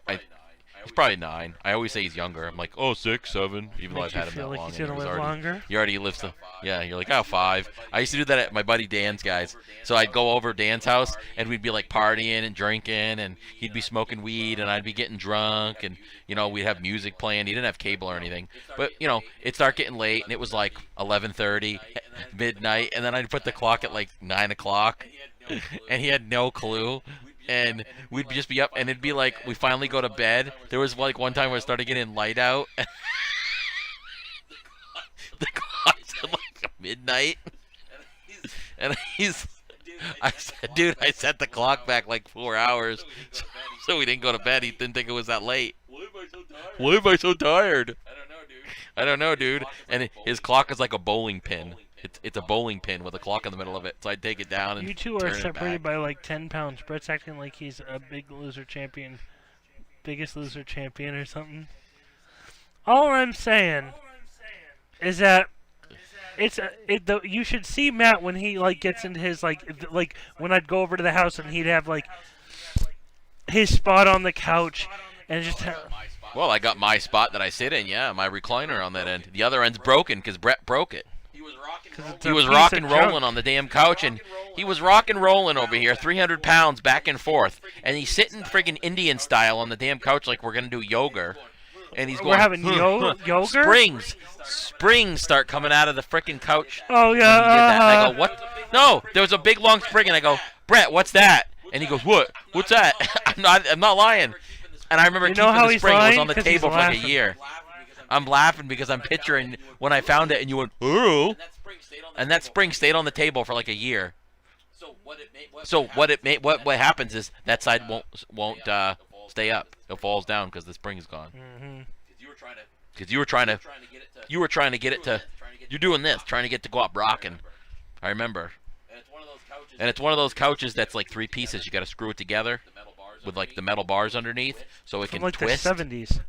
He's probably 9. I always say he's younger. I'm like, oh, 6, 7, even though I've Makes you had him feel that like long. he's And gonna live already, longer. he already lives the. Yeah, you're like, oh, 5. I used to do that at my buddy Dan's guys. So I'd go over Dan's house and we'd be like partying and drinking, and he'd be smoking weed and I'd be getting drunk, and we'd have music playing. He didn't have cable or anything, but it'd start getting late and it was like 11:30, midnight, and then I'd put the clock at like 9 o'clock, and he had no clue. And we'd just be up, and it'd be like we finally go to bed. There was like one time where it started getting light out. The clock's at like midnight, and I said, dude, I set the clock back like 4 hours, so we didn't go to bed. He didn't think it was that late. Why am I so tired? I don't know, dude. And his clock is like a bowling pin. It's a bowling pin with a clock in the middle of it. So I'd take it down and You two are turn it separated back. by like 10 pounds. Brett's acting like he's a big loser champion. Biggest loser champion or something. All I'm saying is that you should see Matt when he like gets into his like when I'd go over to the house and he'd have like his spot on the couch and just Well, I got my spot that I sit in, yeah, my recliner on that end. The other end's broken because Brett broke it. He was rock and rolling on the damn couch, and he was rock and rolling over here, 300 pounds back and forth, and he's sitting friggin' Indian style on the damn couch like we're gonna do yoga, and he's going. We're having yoga. Springs start coming out of the frickin' couch. Oh When he did that. And I go, what? No, there was a big long spring, and I go, Brett, what's that? And he goes, what? What's that? I'm not lying. And I remember keeping how the he's spring. It was lying? on the 'Cause he's table for like a laughing. year. I'm laughing because I'm picturing when I found it, and you went, oh. And that spring stayed on the table for like a year. So what happens is that side won't stay up. It falls down because the spring is gone. Mm-hmm. Because you were trying to get it to. You're doing this, trying to get to go up rocking. I remember. And it's one of those couches that's like 3 pieces. You got to screw it together with like the metal bars underneath, so it From can like twist. the 70s.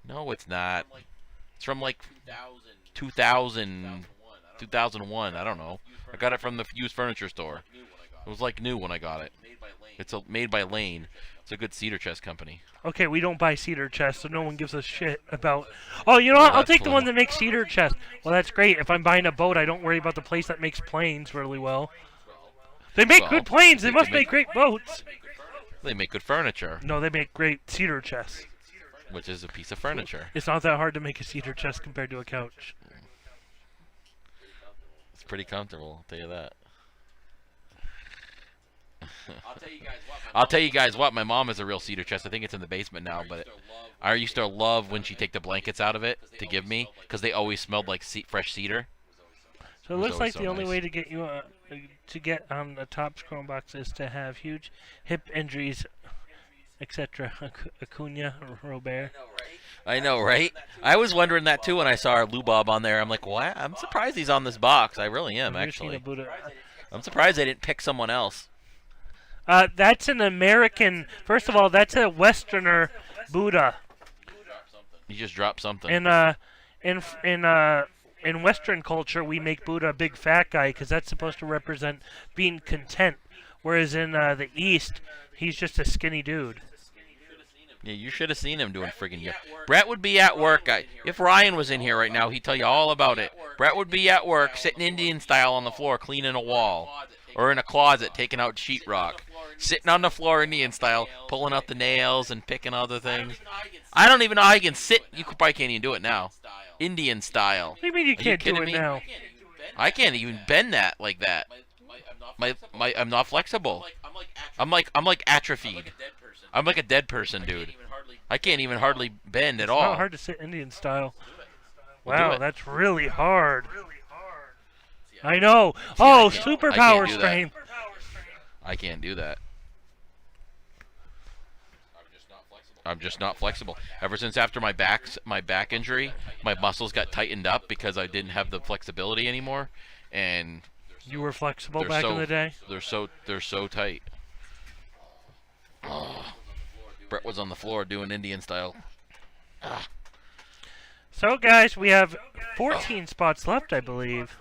No, it's not. It's from like 2000, 2001. I don't know. I got it from the used furniture store. It was like new when I got it. It's made by Lane. It's a good cedar chest company. Okay, we don't buy cedar chests, so no one gives a shit about. Oh, you know what? I'll that's take the one cool. that makes cedar chests. Well, that's great. If I'm buying a boat, I don't worry about the place that makes planes really well. They make Well, good planes. They they must can make great boats. They make good furniture, No, they make great cedar chests. which is a piece of furniture. It's not that hard to make a cedar chest compared to a couch. It's pretty comfortable, I'll tell you that. I'll tell you guys what, my mom has a real cedar chest. I think it's in the basement now, but I used to love when she'd take the blankets out of it to give me, because they always smelled like fresh cedar. So it was looks always like so the only nice. way to get you to get on the top scroll box is to have huge hip injuries, etc. Acuna, Robert. I know, right? I was wondering that too when I saw our Lubob on there. I'm like, what? I'm surprised he's on this box. I really am, Have you seen a actually. Buddha? I'm surprised they didn't pick someone else. That's an American. First of all, that's a Westerner Buddha. He just dropped something. In Western culture, we make Buddha a big fat guy because that's supposed to represent being content. Whereas in the East, he's just a skinny dude. Yeah, you should have seen him doing friggin' yoga. Brett would be at work. If Ryan was in here right now, he'd tell you all about it. Brett would be at work, sitting Indian style on the floor, cleaning a wall. Or in a closet, taking out sheetrock. Sitting on the floor Indian style, pulling out the nails and picking other things. I don't even know how you can sit. You probably can't even do it now. Indian style. What do you mean you can't do kidding it me? now? I can't even bend that like that. I'm not flexible. I'm like atrophied. I'm like a dead person, dude. I can't even hardly bend at It's all. not hard to sit Indian style. We'll do Wow, it. that's really hard. I know. Oh, I can't superpower do that. strain. I can't do that. I'm just not flexible. Ever since after my back injury, my muscles got tightened up because I didn't have the flexibility anymore, and You were flexible they're back so in the day. they're so tight. Oh. Brett was on the floor doing Indian style. So, guys, we have 14 spots left, I believe.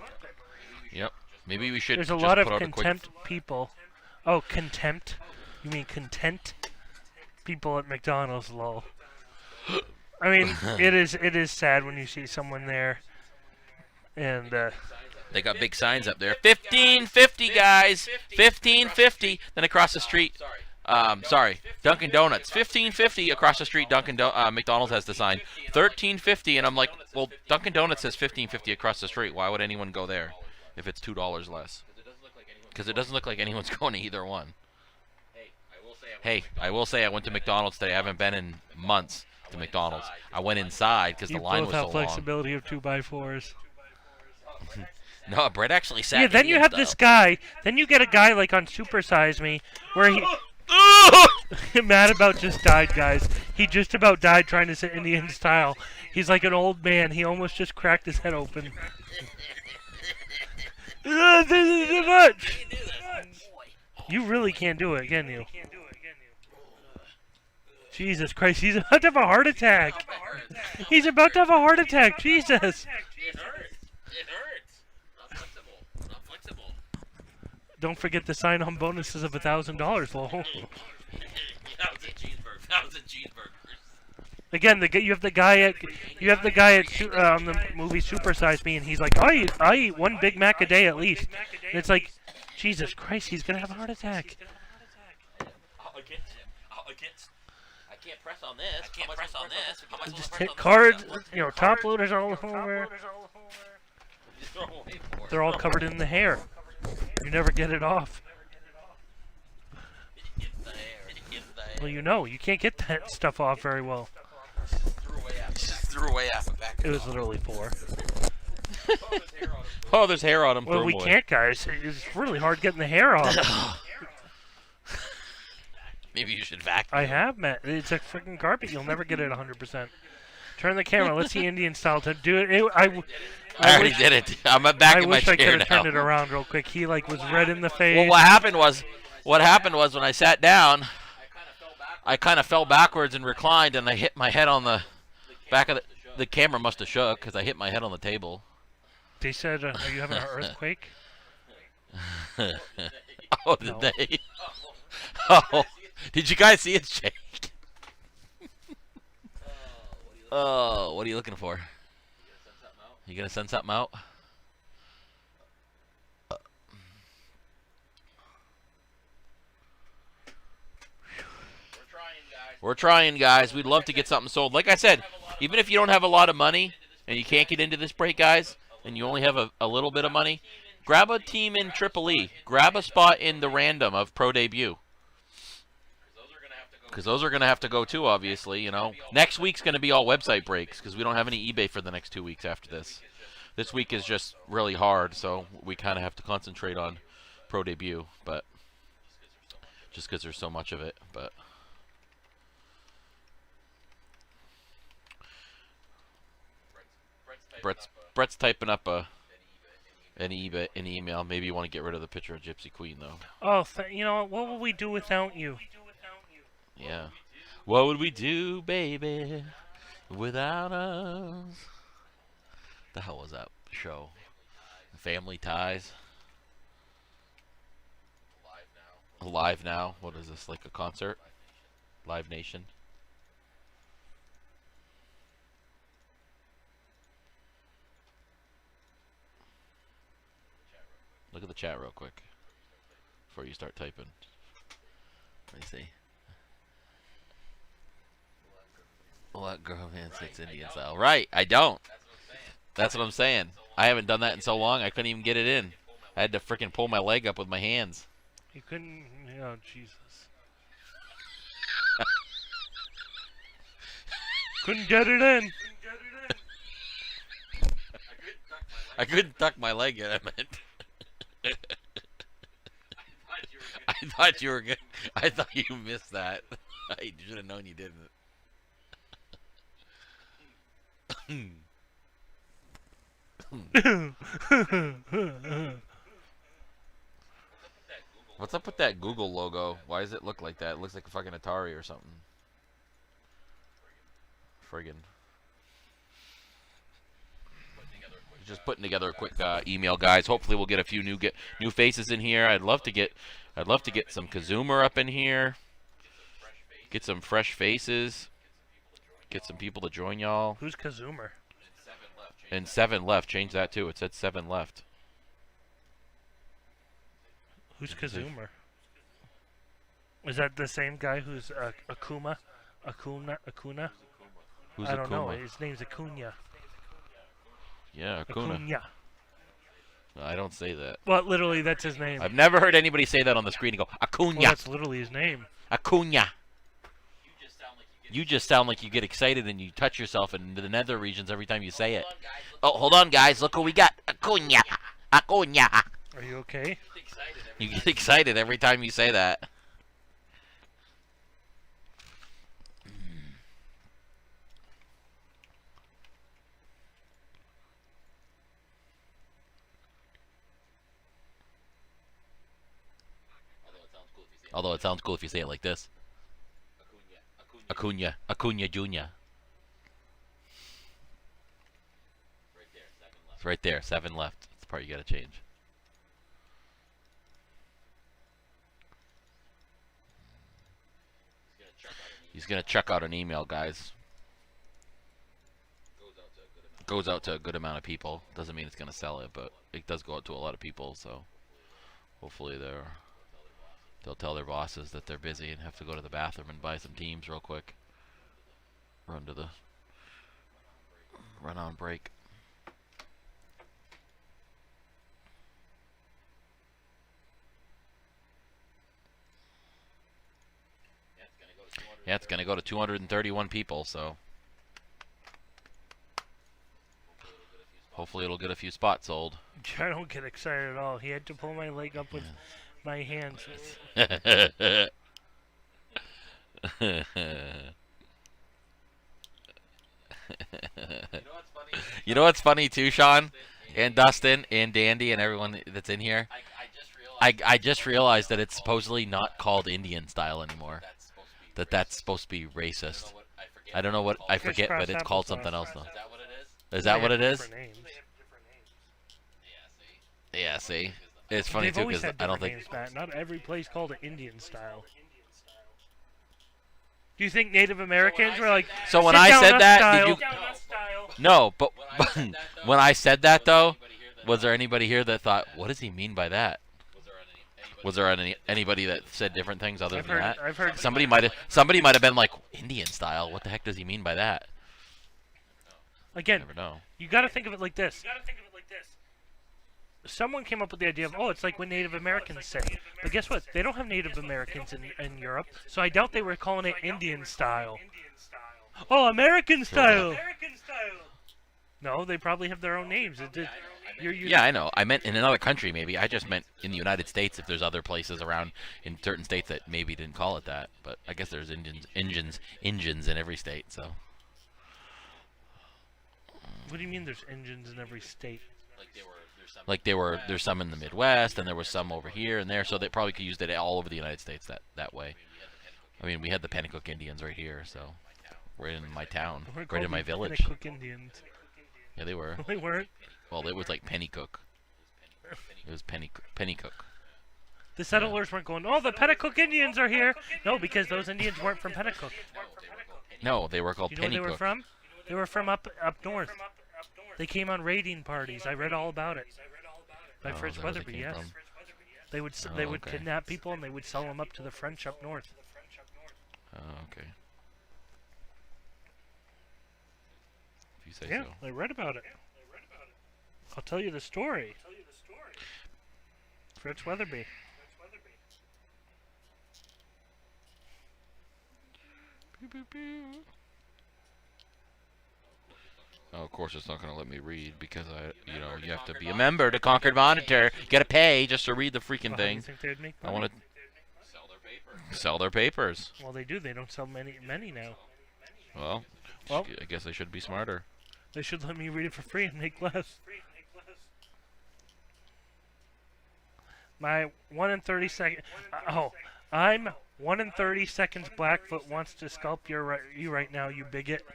Yep. Maybe we should. There's a just lot of put out a quick- contempt people. Oh, contempt? You mean content? People at McDonald's, lol. I mean, it is sad when you see someone there, and They got big signs up there. 1550, guys. 1550. Then across the street. Sorry, Dunkin' Donuts. 1550 across the street. McDonald's has the sign 1350, and I'm like, well, Dunkin' Donuts says 1550 across the street. Why would anyone go there if it's $2 less? Because it doesn't look like anyone's going to either one. Hey, I will say I went to McDonald's today. I haven't been in months to McDonald's. I went inside because the line was so you long. both have flexibility of 2x4s. No, Brett actually sat. Yeah, then you have this guy. Then you get a guy like on Super Size Me, where he. Mad about just died, guys. He just about died trying to sit Indian style. He's like an old man. He almost just cracked his head open. This is too much. You really can't do it, can you? Jesus Christ, he's about to have a heart attack. He's about to have a heart attack. Jesus. It hurts. It hurts. Not flexible. Don't forget the sign-on bonuses of $1,000, Lowell. 1,000 cheeseburgers. Again, you have the guy at the movie Super Size Me, and he's like, I eat one Big Mac a day at least. And it's like, Jesus Christ, he's gonna have a heart attack. I can't press on this. I can't press on this. Just hit cards, top loaders all over. They're all covered in the hair. You never get it off. Well, you can't get that stuff off very well. Just threw away half a pack. It was literally 4. Oh, there's hair on him. Well, we can't, guys. It's really hard getting the hair off. Maybe you should vacuum. I have, Matt. It's a freaking carpet. You'll never get it 100%. Turn the camera. Let's see Indian style to do it. I already did it. I'm back in my chair now. I wish I could have turned it around real quick. He was red in the face. Well, what happened was when I sat down, I kind of fell backwards and reclined, and I hit my head on the back of the camera. Must have shook because I hit my head on the table. They said, "Are you having an earthquake?" Oh, did they? Oh, did you guys see it shake? Oh, what are you looking for? You gonna send something out? We're trying, guys. We'd love to get something sold. Like I said, even if you don't have a lot of money and you can't get into this break, guys, and you only have a little bit of money, grab a team in Triple E. Grab a spot in the random of Pro Debut. Because those are going to have to go too, obviously. Next week's going to be all website breaks because we don't have any eBay for the next 2 weeks after this. This week is just really hard, so we kind of have to concentrate on Pro Debut, but just because there's so much of it. But Brett's typing up an email. Maybe you want to get rid of the picture of Gypsy Queen, though. Oh, what will we do without you? Yeah. What would we do, baby, without us? The hell was that show? Family Ties. Live Now. What is this, like a concert? Live Nation. Look at the chat real quick before you start typing. Let me see. What girl man sits Indian style? Right, I don't. That's what I'm saying. I haven't done that in so long, I couldn't even get it in. I had to freaking pull my leg up with my hands. You couldn't, Jesus. Couldn't get it in. I couldn't tuck my leg in, I meant. I thought you were good. I thought you missed that. I should have known you didn't. What's up with that Google logo? Why does it look like that? It looks like a fucking Atari or something. Friggin'. Just putting together a quick email, guys. Hopefully, we'll get a few new faces in here. I'd love to get some Kazumer up in here. Get some fresh faces. Get some people to join y'all. Who's Kazumer? And 7 left. Change that too. It said 7 left. Who's Kazumer? Is that the same guy who's Akuma? Akuna? Who's I don't know. Akuma? His name's Acuna. Yeah, Akuna. Acuna. I don't say that. Well, literally, that's his name. I've never heard anybody say that on the screen and go, Well, Acuna. that's literally his name. Acuna. You just sound like you get excited and you touch yourself in the nether regions every time you say it. Oh, hold on, guys. Look what we got. Acuna. Acuna. Are you okay? You get excited every time you say that. Although it sounds cool if you say it like this. Acuna. Acuna Jr. It's right there. 7 left. That's the part you gotta change. He's gonna check out an email, guys. Goes out to a good amount of people. Doesn't mean it's gonna sell it, but it does go out to a lot of people, so hopefully they'll tell their bosses that they're busy and have to go to the bathroom and buy some teams real quick. Run on break. Yeah, it's gonna go to 231 people, so hopefully it'll get a few spots sold. I don't get excited at all. He had to pull my leg up with my hands. You know what's funny too, Sean? And Dustin and Dandy and everyone that's in here? I just realized that it's supposedly not called Indian style anymore. That's supposed to be racist. I don't know what, I forget, but it's called something else though. Is that what it is? Yeah, see? It's funny too because I don't think... Not every place called it Indian style. Do you think Native Americans were like, so when I said that, did you... No, but when I said that though, was there anybody here that thought, what does he mean by that? Was there anybody that said different things other than that? I've heard Somebody might have been like, Indian style. What the heck does he mean by that? Again, Never know. you got to think of it like this. Someone came up with the idea of, oh, it's like what Native Americans say. But guess what? They don't have Native Americans in Europe, so I doubt they were calling it Indian style. Oh, American style! No, they probably have their own names. Yeah, I know. I meant in another country, maybe. I just meant in the United States, if there's other places around in certain states that maybe didn't call it that. But I guess there's Indians in every state, so. What do you mean there's engines in every state? Like there's some in the Midwest, and there was some over here and there, so they probably could use it all over the United States that way. I mean, we had the Pennacook Indians right here, so right in my town, right in my village. Pennacook Indians. Yeah, they were. They weren't. Well, it was like Pennycook. It was Pennycook. The settlers weren't going, oh, the Pennacook Indians are here. No, because those Indians weren't from Pennacook. No, they were called You know where they were Pennycook. from? They were from up north. They came on raiding parties. I read all about it. By Fritz is that where they Weatherby, came yes. from? They would okay. kidnap people and they would sell them up to the French up north. Oh, okay. If you say Yeah, so. I read about it. I'll tell you the story. Fritz Weatherby. Oh, of course, it's not going to let me read because you have to be a member to Concord Monitor. You got to pay just to read the freaking Well, how do you thing. think they'd make I money? want to sell their papers. Well, they do. They don't sell many now. Well, Well, I guess they should be smarter. they should let me read it for free and make less. My 1 in 30 second. I'm 1 in 30 seconds. Blackfoot wants to scalp you right now, you bigot.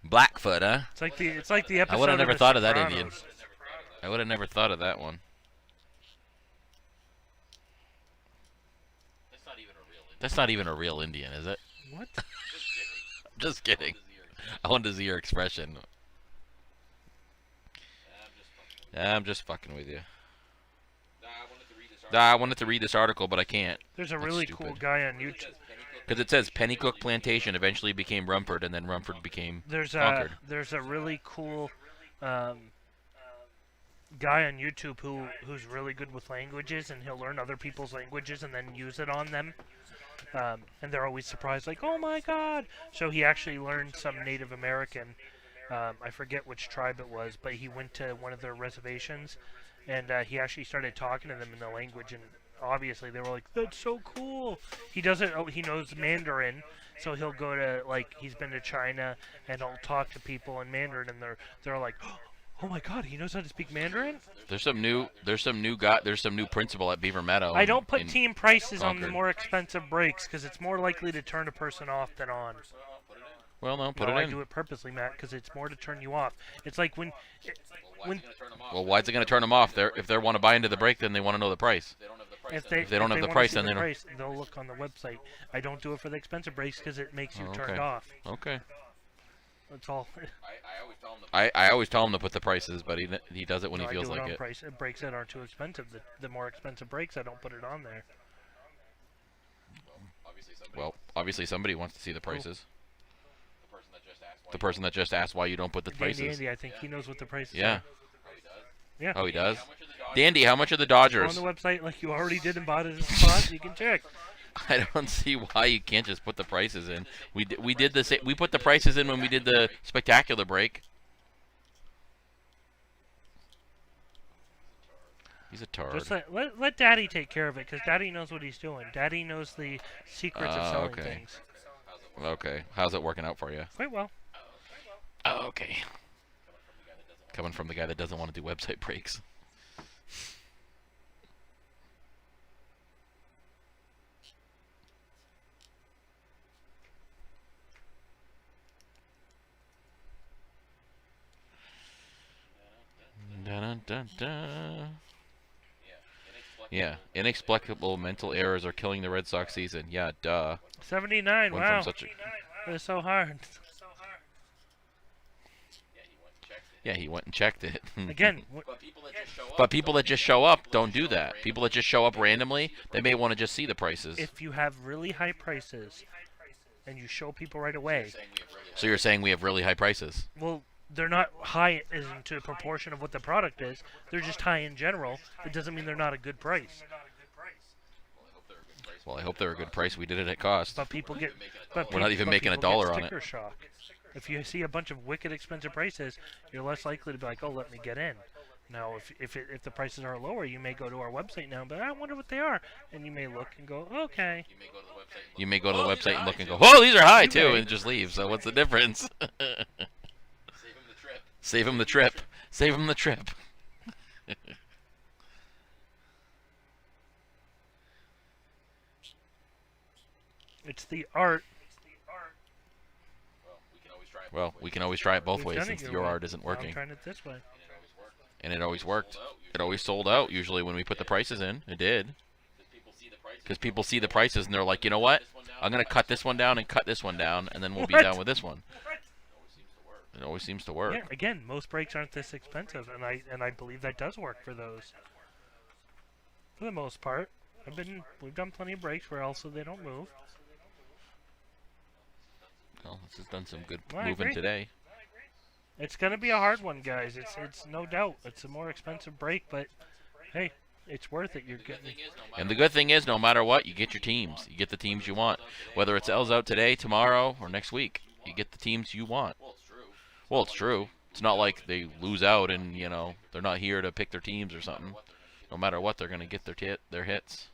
Blackfoot, huh? It's like the episode. I would have never of The thought of that Sopranos. Indian. I would have never thought of that one. That's not even a real Indian, is it? What? Just kidding. I wanted to see your expression. I'm just fucking with you. I wanted to read this article, but I can't. There's a That's really stupid. cool guy on YouTube. Because it says Pennycook Plantation eventually became Rumford, and then Rumford became There's Concord. a really cool guy on YouTube who's really good with languages, and he'll learn other people's languages and then use it on them. And they're always surprised, like, oh my god! So he actually learned some Native American. I forget which tribe it was, but he went to one of their reservations, and he actually started talking to them in the language, and obviously they were like, that's so cool. He doesn't. Oh, he knows Mandarin, so he'll go to, like, he's been to China, and he'll talk to people in Mandarin, and they're like, oh my god, he knows how to speak Mandarin. There's some new principal at Beaver Meadow. I don't put in team prices on the Concord. more expensive breaks because it's more likely to turn a person off than on. Well, no, put No, it I in. do it purposely, Matt, because it's more to turn you off. It's like when Well, why is it going to turn them off? If they want to buy into the break, then they want to know the price. if they don't have the wanna price, see then the they don't- price, they'll look on the website. I don't do it for the expensive breaks because it makes you Oh, turned okay. off. Okay. That's all. I always tell him to put the prices, but he does it when No, he feels I do it like on it. price. Breaks that aren't too expensive. The more expensive breaks, I don't put it on there. Well, obviously somebody wants to see the prices. The person that just asked why you don't put the prices. Andy, I think he knows what the prices Yeah. are. Yeah. Oh, he does? Dandy, how much are the Go on Dodgers? the website like you already did and bought it at the spot. You can check. I don't see why you can't just put the prices in. We did the we put the prices in when we did the spectacular break. He's a tard. Just let Daddy take care of it, because Daddy knows what he's doing. Daddy knows the secrets of selling okay. things. Okay, how's it working out for you? Quite well. Oh, okay. Coming from the guy that doesn't want to do website breaks. Dun, dun, dun. Yeah, inexplicable mental errors are killing the Red Sox season. Yeah, duh. 79, Went wow. from such a It was so hard. Yeah, he went and checked it. Again, But people that just show up don't do that. People that just show up randomly, they may want to just see the prices. if you have really high prices and you show people right away, So you're saying we have really high prices? well, they're not high as into proportion of what the product is. They're just high in general. It doesn't mean they're not a good price. Well, I hope they're a good price. We did it at cost. But people get. But We're not even making a dollar on it. sticker shock. If you see a bunch of wicked expensive prices, you're less likely to be like, oh, let me get in. Now, if the prices are lower, you may go to our website now, but I wonder what they are, and you may look and go, okay. You may go to the website and look and go, "Oh, these are high too," may. and just leave. So what's the difference? Save him the trip. Save him the trip. It's the art. Well, we can always try it both We've ways done it since your your way. art isn't Well, I'm working. trying it this way. And it always worked. It always sold out usually when we put the prices in. It did. Because people see the prices and they're like, you know what? I'm going to cut this one down and cut this one down, and then we'll be What? done with this one. It always seems to work. Yeah, again, most brakes aren't this expensive, and I believe that does work for those. For the most part, we've done plenty of brakes where also they don't move. Well, this has done some good I moving agree. today. It's gonna be a hard one, guys. It's no doubt. It's a more expensive brake, but hey, it's worth it. You're getting. And the good thing is, no matter what, you get your teams. You get the teams you want. Whether it's L's out today, tomorrow, or next week, you get the teams you want. Well, it's true. It's not like they lose out and, you know, they're not here to pick their teams or something. No matter what, they're going to get their hits.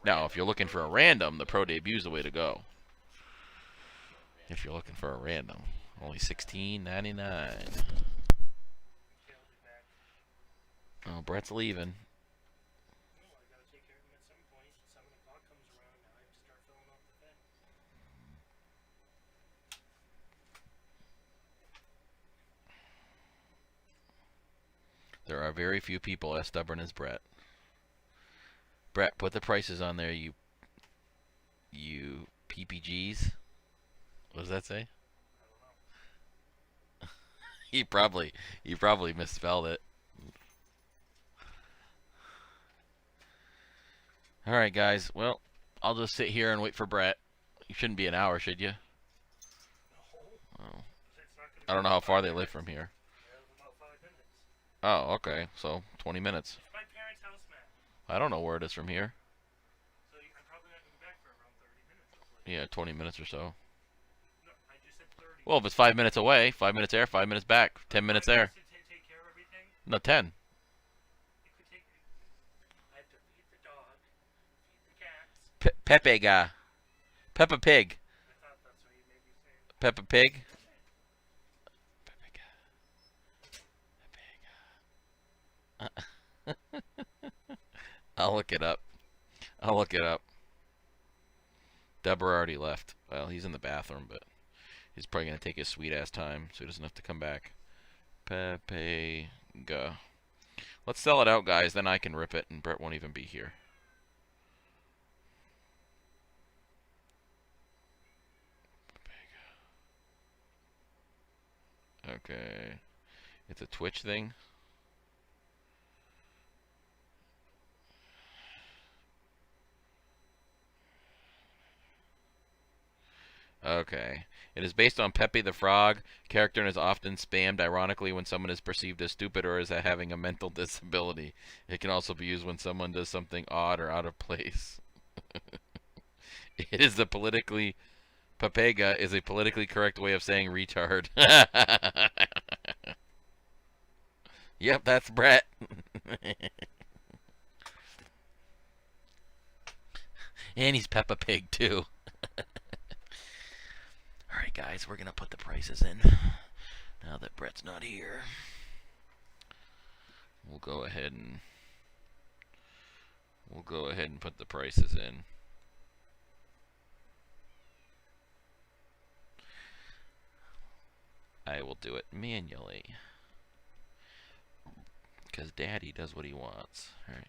Now, if you're looking for a random, the Pro Debut's the way to go. If you're looking for a random. Only $16.99. Oh, Brett's leaving. There are very few people as stubborn as Brett. Brett, put the prices on there, you PPGs. What does that say? He probably misspelled it. All right, guys. Well, I'll just sit here and wait for Brett. You shouldn't be an hour, should you? Oh. I don't know how far they live from here. Oh, okay. So 20 minutes. It's my parents' house, Matt. I don't know where it is from here. So I'm probably not going to be back for around 30 minutes. Hopefully. Yeah, 20 minutes or so. No, I just said 30. Well, if it's 5 minutes away, 5 minutes there, 5 minutes back, 10 minutes there. Take care of everything. No, 10. It could take. I have to feed the dog, feed the cats. Pepe guy. Peppa Pig. I thought that's what you made me say. Peppa Pig. I'll look it up. Deborah already left. Well, he's in the bathroom, but he's probably going to take his sweet ass time, so he doesn't have to come back. Pepega. Let's sell it out, guys. Then I can rip it, and Brett won't even be here. Okay. It's a Twitch thing. Okay. It is based on Pepe the Frog character and is often spammed ironically when someone is perceived as stupid or as having a mental disability. It can also be used when someone does something odd or out of place. It is the politically... Papega is a politically correct way of saying retard. Yep, that's Brett. And he's Peppa Pig, too. Alright, guys, we're going to put the prices in. Now that Brett's not here. We'll go ahead and put the prices in. I will do it manually. Because Daddy does what he wants. Alright.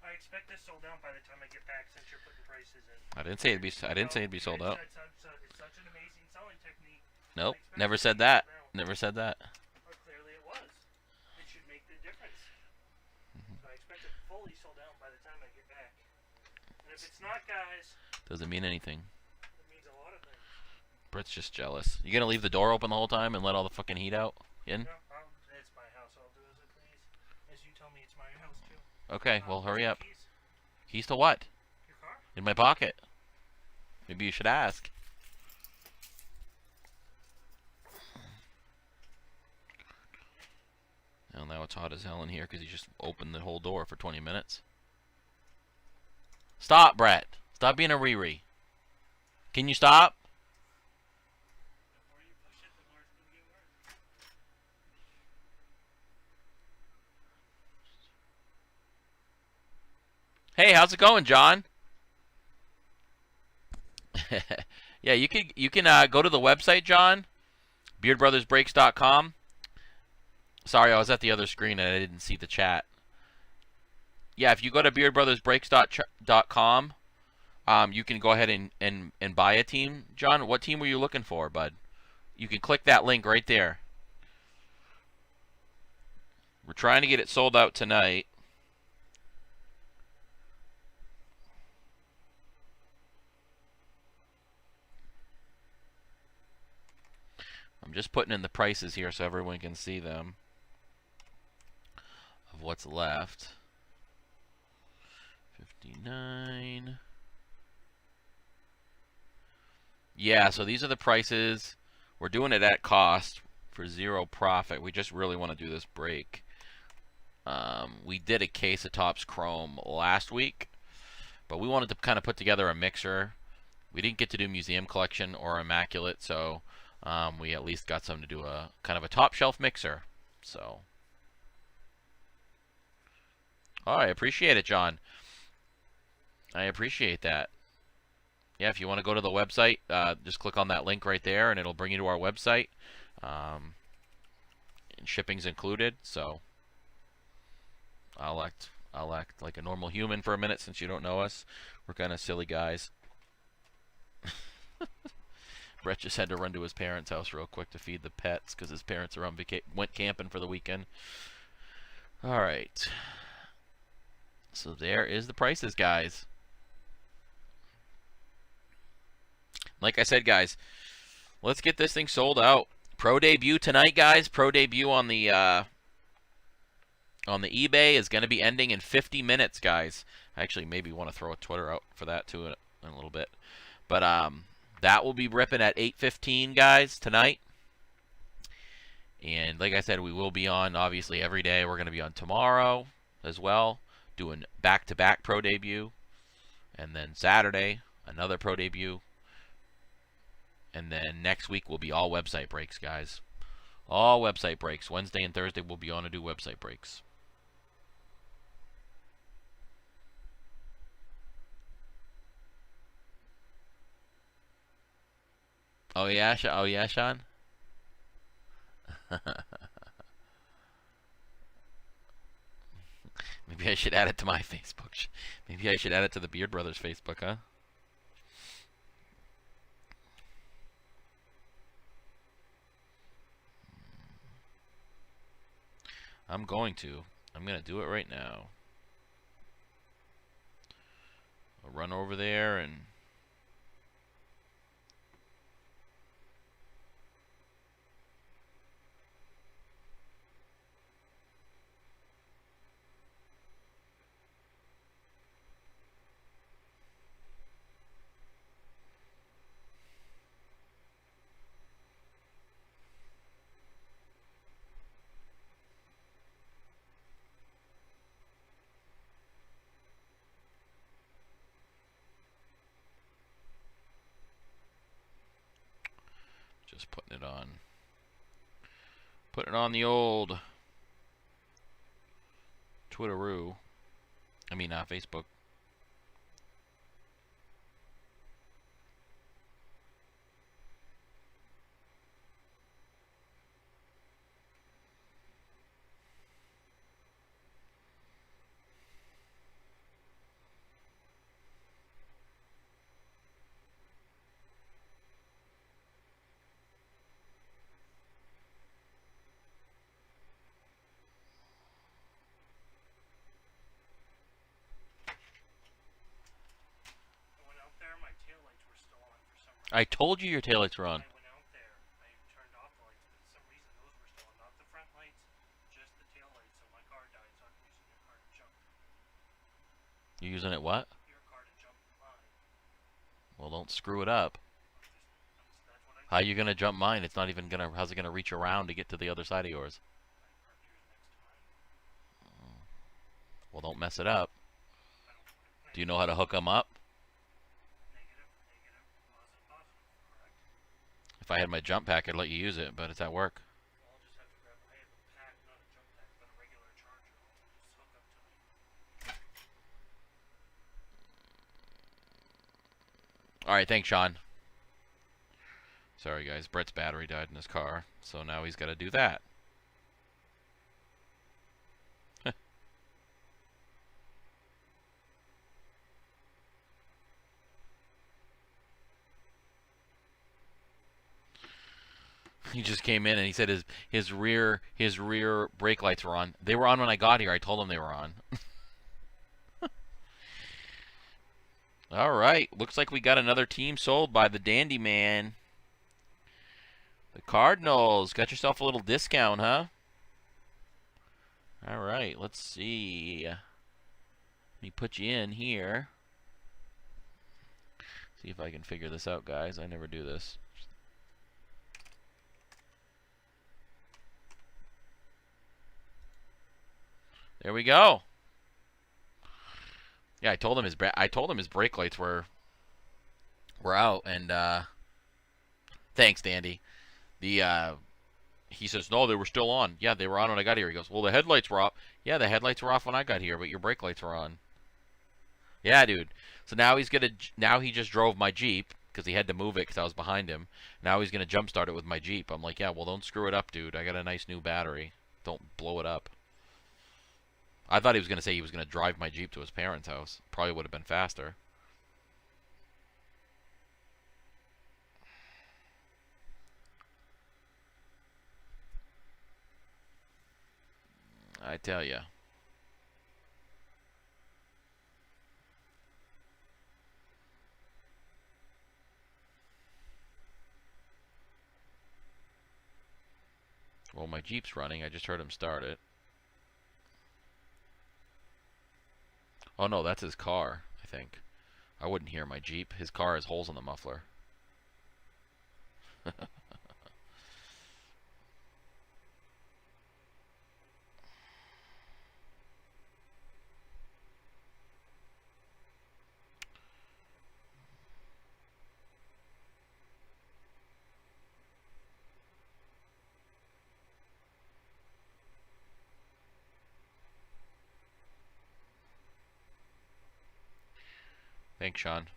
I expect this sold out by the time I get back since you're putting prices in. I didn't say it'd be sold out. It's such an amazing selling technique. Nope, never said that. Never said that. Well, clearly it was. It should make the difference. So I expect it fully sold out by the time I get back. And if it's not, guys, Doesn't mean anything. it means a lot of things. Brett's just jealous. You gonna leave the door open the whole time and let all the fucking heat out in? No, it's my house. I'll do as I please. As you tell me, it's my house too. Okay, well hurry up. Keys? Keys to what? Your car? In my pocket. Maybe you should ask. Well, now it's hot as hell in here because he just opened the whole door for 20 minutes. Stop, Brett. Stop being a Riri. Can you stop? The more you push it, the more it's going to get worse. Hey, how's it going, John? Yeah, you can go to the website, John. BeardBrothersBreaks.com. Sorry, I was at the other screen and I didn't see the chat. Yeah, if you go to BeardBrothersBreaks.com, you can go ahead and buy a team. John, what team were you looking for, bud? You can click that link right there. We're trying to get it sold out tonight. I'm just putting in the prices here so everyone can see them of what's left. 59. Yeah, so these are the prices. We're doing it at cost for 0 profit. We just really want to do this break. We did a case of Topps Chrome last week, but we wanted to kind of put together a mixer. We didn't get to do Museum Collection or Immaculate, so we at least got something to do a kind of a top shelf mixer. So, oh, I appreciate it, John. I appreciate that. Yeah, if you want to go to the website, just click on that link right there, and it'll bring you to our website. And shipping's included, so I'll act like a normal human for a minute since you don't know us. We're kind of silly guys. Brett just had to run to his parents' house real quick to feed the pets because his parents are on went camping for the weekend. All right. So there is the prices, guys. Like I said, guys, let's get this thing sold out. Pro debut tonight, guys. Pro debut on the eBay is going to be ending in 50 minutes, guys. I actually maybe want to throw a Twitter out for that too in a little bit. But that will be ripping at 8:15, guys, tonight. And like I said, we will be on obviously every day. We're going to be on tomorrow as well, doing back-to-back pro debut, and then Saturday another pro debut. And then next week will be all website breaks, guys. All website breaks. Wednesday and Thursday we'll be on to do website breaks. Oh yeah, Sean. Maybe I should add it to my Facebook. Maybe I should add it to the Beard Brothers Facebook, huh? I'm going to do it right now. I'll run over there and just putting it on the old Twitteroo. I mean, Facebook. I told you your taillights were on. I went out there. I turned off the lights, but for some reason those were still on. Not the front lights, just the tail lights. So my car died, so I'm using your car to jump. You using it what? Your car to jump mine. Well, don't screw it up. That's what I How you gonna jump mine? It's not even gonna. How's it gonna reach around to get to the other side of yours? parked yours next to mine. Well, don't mess it up. I don't. Do you know how to hook them up? Negative, positive, correct? If I had my jump pack, I'd let you use it, but it's at work. Well, I'll just have to grab. I have a pack, not a jump pack, but a regular charger. I'll just hook up to my. All right, thanks, Sean. Sorry, guys. Brett's battery died in his car, so now he's got to do that. He just came in and he said his rear brake lights were on. They were on when I got here. I told him they were on. All right. Looks like we got another team sold by the Dandy Man. The Cardinals. Got yourself a little discount, huh? All right. Let's see. Let me put you in here. See if I can figure this out, guys. I never do this. There we go. Yeah, I told him his brake lights were out, and thanks, Dandy. He says no, they were still on. Yeah, they were on when I got here. He goes, well, the headlights were off. Yeah, the headlights were off when I got here, but your brake lights were on. Yeah, dude. So now he just drove my Jeep because he had to move it because I was behind him. Now he's gonna jump start it with my Jeep. I'm like, yeah, well, don't screw it up, dude. I got a nice new battery. Don't blow it up. I thought he was going to say he was going to drive my Jeep to his parents' house. Probably would have been faster. I tell you. Well, my Jeep's running. I just heard him start it. Oh no, that's his car, I think. I wouldn't hear my Jeep. His car has holes in the muffler. Thanks, Sean.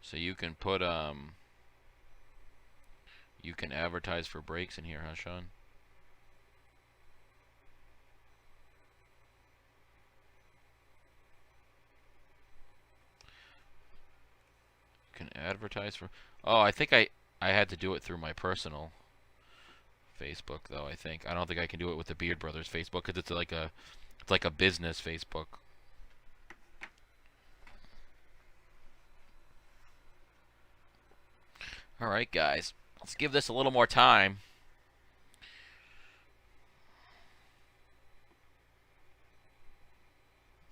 So you can put you can advertise for brakes in here, huh, Sean? You can advertise for. Oh, I think I had to do it through my personal Facebook though. I don't think I can do it with the Beard Brothers Facebook because it's like a business Facebook. All right, guys. Let's give this a little more time.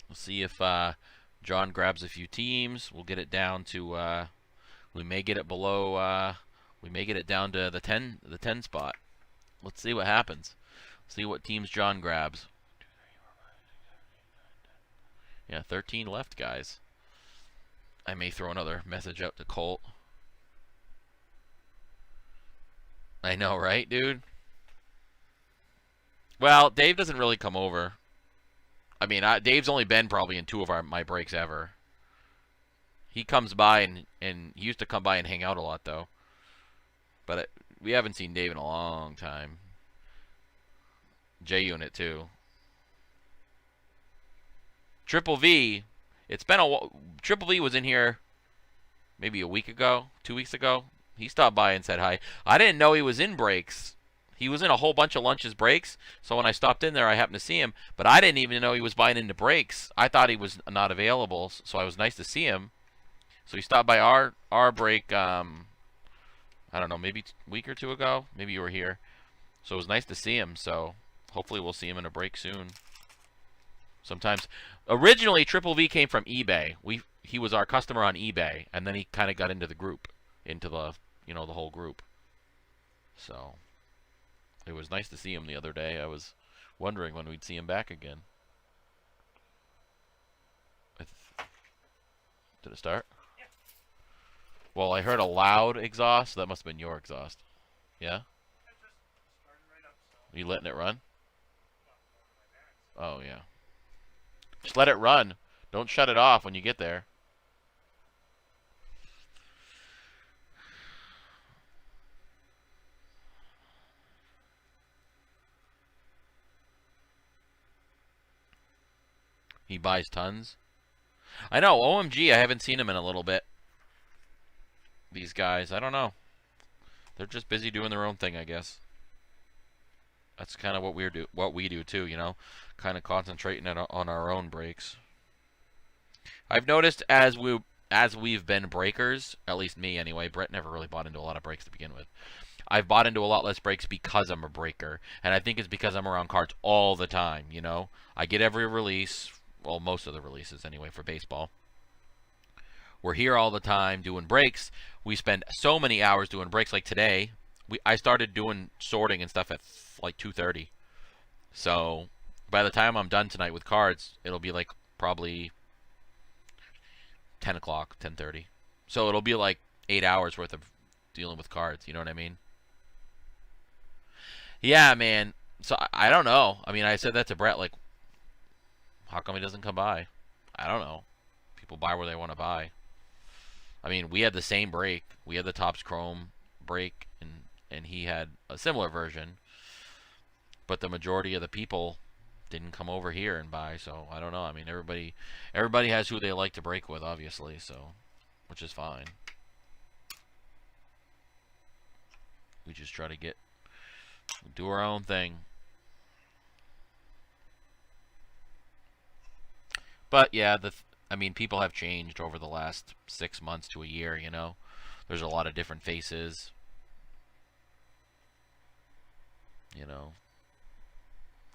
We'll see if John grabs a few teams. We'll get it down to. We may get it below. We may get it down to the 10 spot. Let's see what happens. See what teams John grabs. Yeah, 13 left, guys. I may throw another message out to Colt. I know, right, dude? Well, Dave doesn't really come over. I mean, Dave's only been probably in 2 of my breaks ever. He comes by and he used to come by and hang out a lot, though. But we haven't seen Dave in a long time. J-Unit, too. Triple V, it's been Triple V was in here maybe a week ago, 2 weeks ago. He stopped by and said hi. I didn't know he was in breaks. He was in a whole bunch of Lunch's breaks, so when I stopped in there, I happened to see him. But I didn't even know he was buying into breaks. I thought he was not available, so it was nice to see him. So he stopped by our break, I don't know, maybe a week or 2 ago. Maybe you were here. So it was nice to see him, so hopefully we'll see him in a break soon. Sometimes. Originally, Triple V came from eBay. He was our customer on eBay, and then he kind of got into the group, into the the whole group. So it was nice to see him the other day. I was wondering when we'd see him back again. Did it start? Yeah. Well, I heard a loud exhaust. So that must have been your exhaust. Yeah? It just started right up, so. Are you letting it run? Well, Oh, yeah. Just let it run. Don't shut it off when you get there. He buys tons. I know. OMG, I haven't seen him in a little bit. These guys, I don't know. They're just busy doing their own thing, I guess. That's kind of what we do too, you know, kind of concentrating on our own breaks. I've noticed as we've been breakers, at least me anyway. Brett never really bought into a lot of breaks to begin with. I've bought into a lot less breaks because I'm a breaker, and I think it's because I'm around cards all the time. You know, I get every release, well, most of the releases anyway for baseball. We're here all the time doing breaks. We spend so many hours doing breaks. Like today, I started doing sorting and stuff at like 2:30. So by the time I'm done tonight with cards, it'll be like probably 10 o'clock, 10:30. So it'll be like 8 hours worth of dealing with cards. You know what I mean? Yeah, man. So I don't know. I mean, I said that to Brett. Like, how come he doesn't come by? I don't know. People buy where they want to buy. I mean, we had the same break. We had the Topps Chrome break, and he had a similar version. But the majority of the people didn't come over here and buy, so I don't know. I mean, everybody has who they like to break with, obviously, so which is fine. We just try to do our own thing. But yeah, I mean, people have changed over the last 6 months to a year, you know. There's a lot of different faces. You know.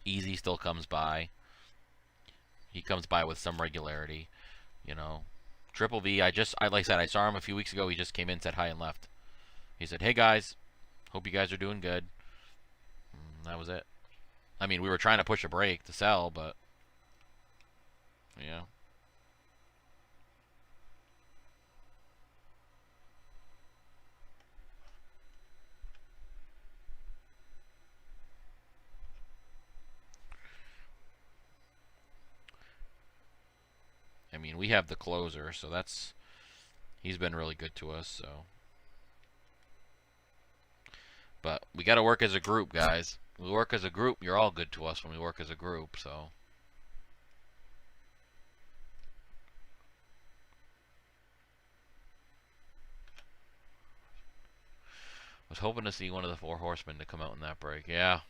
Easy still comes by. He comes by with some regularity, you know. Triple V, like I said, I saw him a few weeks ago. He just came in, said hi, and left. He said, "Hey guys, hope you guys are doing good." And that was it. I mean, we were trying to push a break to sell, but yeah. I mean, we have the closer, so he's been really good to us, so. But we got to work as a group, guys. We work as a group. You're all good to us when we work as a group, so. Was hoping to see one of the Four Horsemen to come out in that break. Yeah.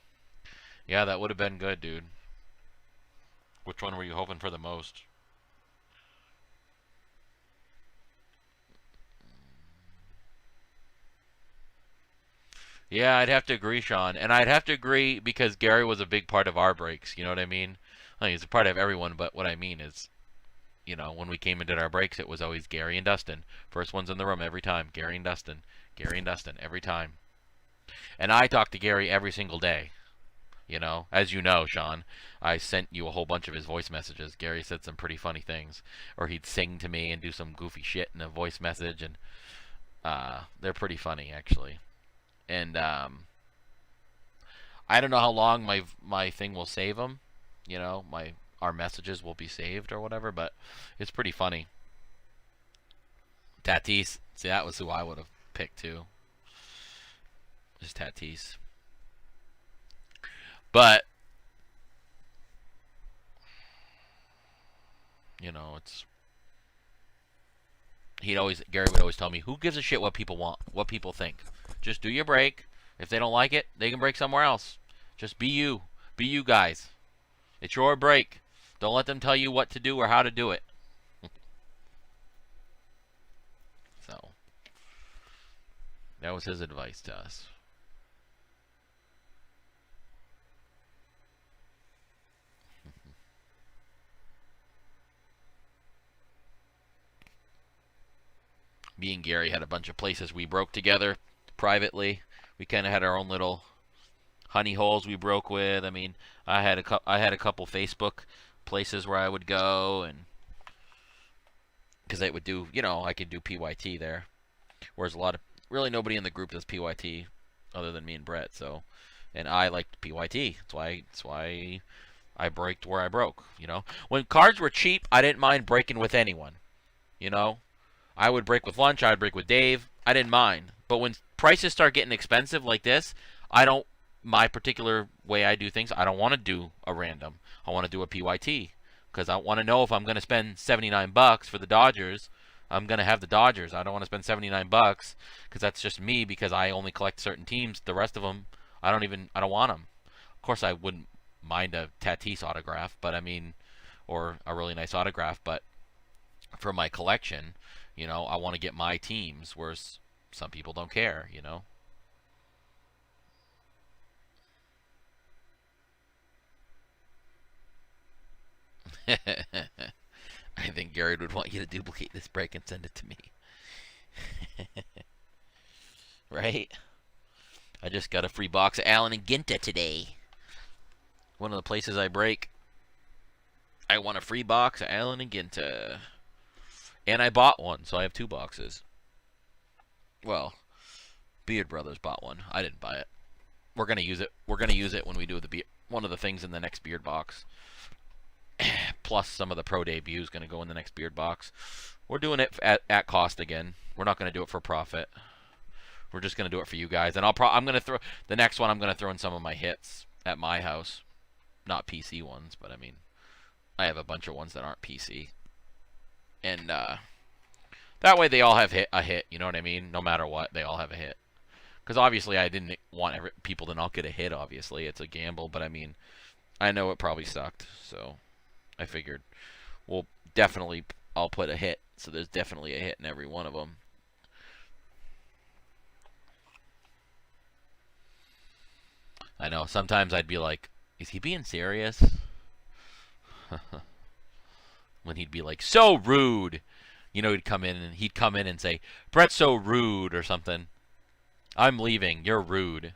Yeah, that would have been good, dude. Which one were you hoping for the most? Yeah, I'd have to agree, Sean. And I'd have to agree because Gary was a big part of our breaks. You know what I mean? I mean, he's a part of everyone, but what I mean is, you know, when we came and did our breaks, it was always Gary and Dustin. First ones in the room every time. Gary and Dustin. Gary and Dustin every time. And I talk to Gary every single day. You know, as you know, Sean, I sent you a whole bunch of his voice messages. Gary said some pretty funny things. Or he'd sing to me and do some goofy shit in a voice message. And they're pretty funny, actually. And I don't know how long my thing will save them. You know, our messages will be saved or whatever, but it's pretty funny. Tatis. See, that was who I would have picked too. Just Tatis. But you know, Gary would always tell me, who gives a shit what people want, what people think? Just do your break. If they don't like it, they can break somewhere else. Just be you. Be you guys. It's your break. Don't let them tell you what to do or how to do it. So, that was his advice to us. Me and Gary had a bunch of places we broke together privately. We kind of had our own little honey holes we broke with. I mean, I had a couple Facebook places where I would go, and because I would do, you know, I could do PYT there, whereas really nobody in the group does PYT other than me and Brett. So, and I liked PYT. That's why I braked where I broke. You know, when cards were cheap, I didn't mind breaking with anyone. You know, I would break with Lunch. I'd break with Dave. I didn't mind. But when prices start getting expensive like this, my particular way I do things, I don't want to do a random. I want to do a PYT because I want to know if I'm going to spend $79 for the Dodgers. I'm going to have the Dodgers. I don't want to spend $79 because that's just me, because I only collect certain teams. The rest of them, I don't want them. Of course, I wouldn't mind a Tatis autograph, but I mean, or a really nice autograph, but for my collection, you know, I want to get my teams, whereas some people don't care, you know. I think Gary would want you to duplicate this break and send it to me. Right? I just got a free box of Allen and Ginta today. One of the places I break. I won a free box of Allen and Ginta. And I bought one, so I have 2 boxes. Well, Beard Brothers bought one. I didn't buy it. We're gonna use it. We're gonna use it when we do the one of the things in the next Beard box. Plus, some of the pro debuts going to go in the next Beard box. We're doing it at cost again. We're not going to do it for profit. We're just going to do it for you guys. And I'm going to throw the next one. I'm going to throw in some of my hits at my house, not PC ones, but I mean, I have a bunch of ones that aren't PC, and that way they all have a hit. You know what I mean? No matter what, they all have a hit. Because obviously, I didn't want people to not get a hit. Obviously, it's a gamble, but I mean, I know it probably sucked, so I figured, well, definitely I'll put a hit. So there's definitely a hit in every one of them. I know, sometimes I'd be like, is he being serious? When he'd be like, so rude. You know, he'd come in and say, Brett's so rude or something. I'm leaving, you're rude.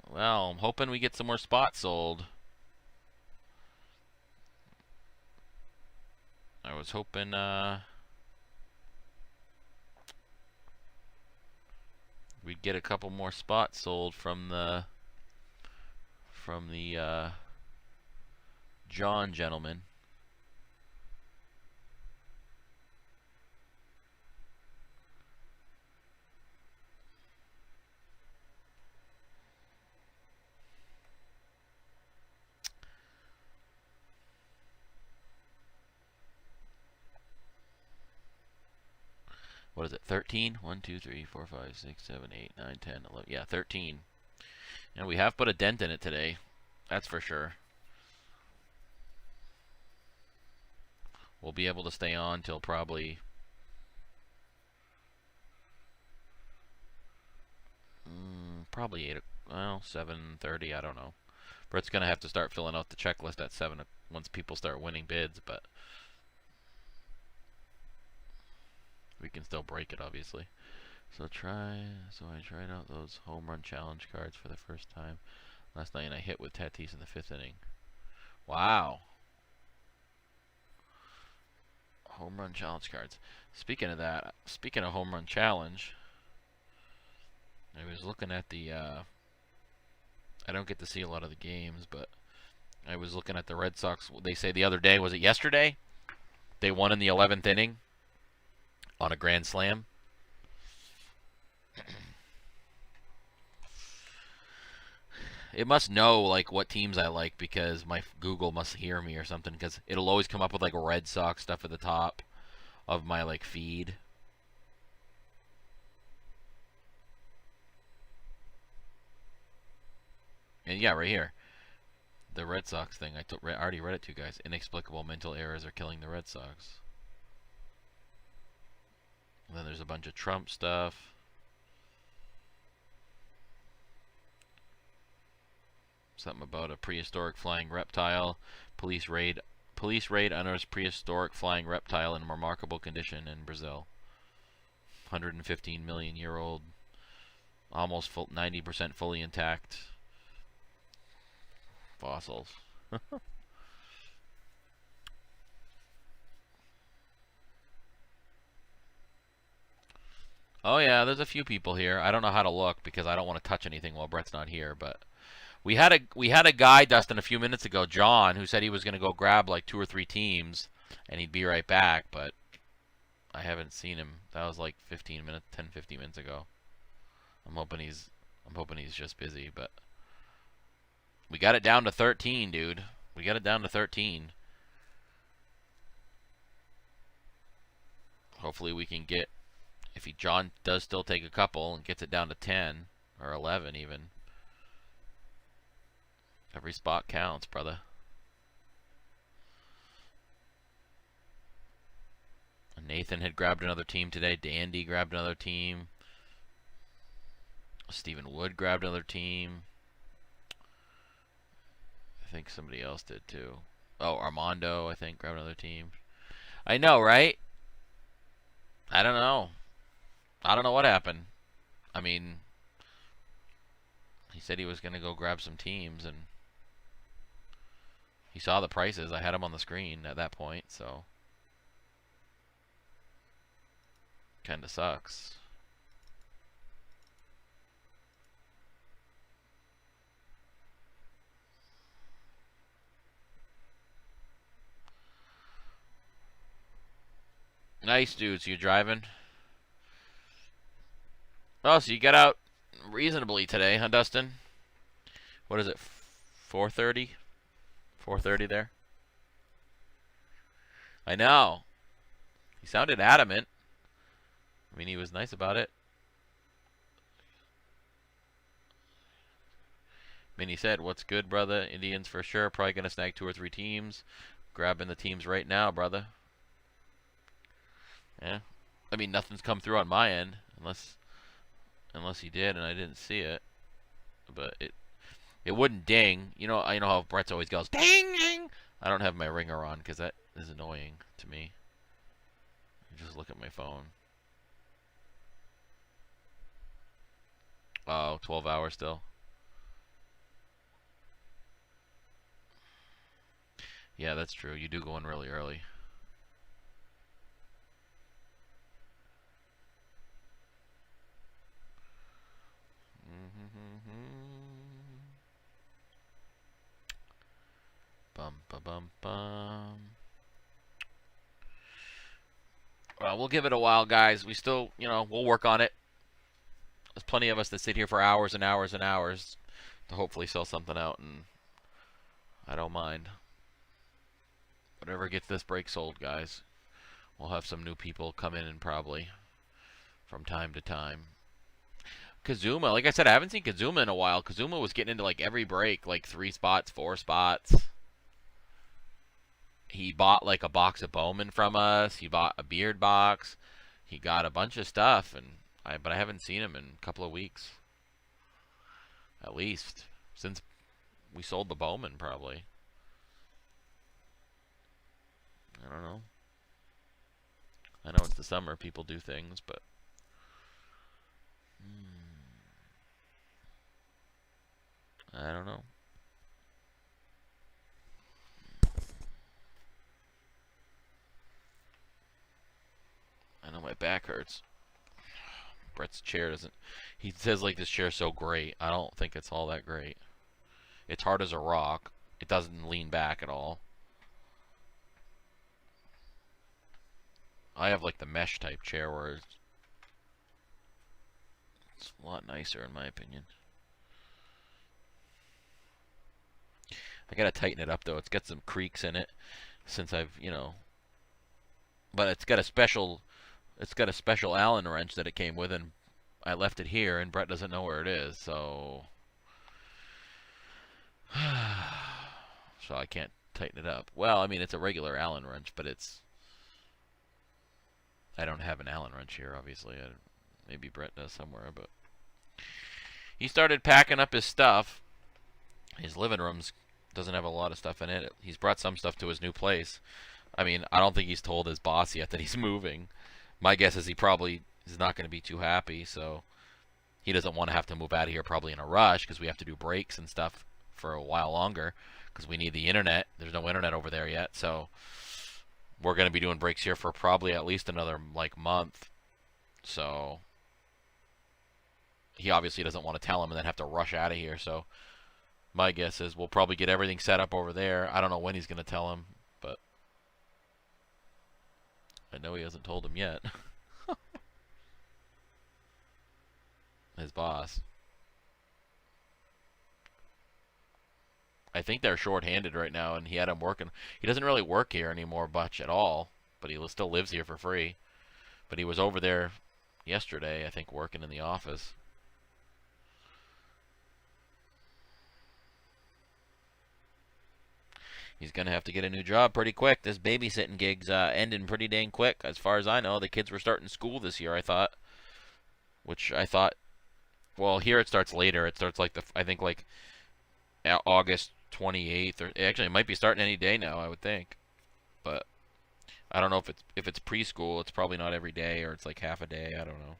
Well, I'm hoping we get some more spots sold. I was hoping we'd get a couple more spots sold from the John gentleman. What is it, 13? 1, 2, 3, 4, 5, 6, 7, 8, 9, 10, 11. Yeah, 13. And we have put a dent in it today. That's for sure. We'll be able to stay on till probably probably 7:30, I don't know. Brett's going to have to start filling out the checklist at 7 once people start winning bids, but we can still break it, obviously. So I tried out those home run challenge cards for the first time last night, and I hit with Tatis in the 5th inning. Wow. Home run challenge cards. Speaking of that, speaking of home run challenge, I was looking at the I don't get to see a lot of the games, but I was looking at the Red Sox. They say the other day, was it yesterday? They won in the 11th inning on a grand slam. It must know like what teams I like, because my Google must hear me or something, because it'll always come up with like Red Sox stuff at the top of my like feed. And yeah, right here, the Red Sox thing. I already read it to you guys. Inexplicable mental errors are killing the Red Sox. And then there's a bunch of Trump stuff. Something about a prehistoric flying reptile. Police raid unearths prehistoric flying reptile in remarkable condition in Brazil. 115 million year old, almost 90% fully intact fossils. Oh yeah, there's a few people here. I don't know how to look because I don't want to touch anything while Brett's not here, but we had a guy, Dustin, a few minutes ago, John, who said he was going to go grab like 2 or 3 teams and he'd be right back, but I haven't seen him. That was like 15 minutes, 10, 15 minutes ago. I'm hoping he's just busy, but we got it down to 13, dude. We got it down to 13. Hopefully we can get, if John does still take a couple and gets it down to 10 or 11 even. Every spot counts, brother. Nathan had grabbed another team today. Dandy grabbed another team. Stephen Wood grabbed another team. I think somebody else did too. Oh, Armando, I think, grabbed another team. I know, right? I don't know. I don't know what happened. I mean, he said he was going to go grab some teams, and he saw the prices. I had them on the screen at that point, so kind of sucks. Nice, dudes. You driving? Oh, so you got out reasonably today, huh, Dustin? What is it, 4:30? 4:30 there? I know. He sounded adamant. I mean, he was nice about it. I mean, he said, "What's good, brother? Indians for sure. Probably going to snag 2 or 3 teams. Grabbing the teams right now, brother." Yeah. I mean, nothing's come through on my end, unless he did and I didn't see it. But it wouldn't ding. You know how Brett's always goes ding ding. I don't have my ringer on because that is annoying to me. I just look at my phone. Oh, 12 hours still. Yeah, that's true. You do go in really early. Bum ba bum bum. Well, we'll give it a while, guys. We still, we'll work on it. There's plenty of us that sit here for hours and hours and hours to hopefully sell something out, and I don't mind. Whatever gets this break sold, guys. We'll have some new people come in and probably from time to time. Kazuma, like I said, I haven't seen Kazuma in a while. Kazuma was getting into like every break, like 3 spots, 4 spots. He bought like a box of Bowman from us. He bought a beard box. He got a bunch of stuff, but I haven't seen him in a couple of weeks. At least since we sold the Bowman, probably. I don't know. I know it's the summer, people do things, but I don't know. I know my back hurts. Brett's chair doesn't. He says like this chair's so great. I don't think it's all that great. It's hard as a rock. It doesn't lean back at all. I have like the mesh type chair where it's a lot nicer in my opinion. I gotta tighten it up though. It's got some creaks in it since I've, but it's got a special Allen wrench that it came with, and I left it here, and Brett doesn't know where it is, so I can't tighten it up. Well, I mean, it's a regular Allen wrench, but I don't have an Allen wrench here, obviously. Maybe Brett does somewhere, but he started packing up his stuff. His living room doesn't have a lot of stuff in it. He's brought some stuff to his new place. I mean, I don't think he's told his boss yet that he's moving. My guess is he probably is not going to be too happy, so he doesn't want to have to move out of here probably in a rush because we have to do breaks and stuff for a while longer because we need the internet. There's no internet over there yet, so we're going to be doing breaks here for probably at least another month. So he obviously doesn't want to tell him and then have to rush out of here. So my guess is we'll probably get everything set up over there. I don't know when he's going to tell him, but I know he hasn't told him yet. his boss. I think they're short-handed right now, and he had him working. He doesn't really work here anymore much at all, but he still lives here for free. But he was over there yesterday, I think, working in the office. He's going to have to get a new job pretty quick. This babysitting gig's ending pretty dang quick. As far as I know, the kids were starting school this year, I thought. Which I thought, well, here it starts later. It starts like, I think like August 28th. Or actually, it might be starting any day now, I would think. But I don't know if it's preschool. It's probably not every day, or it's like half a day. I don't know.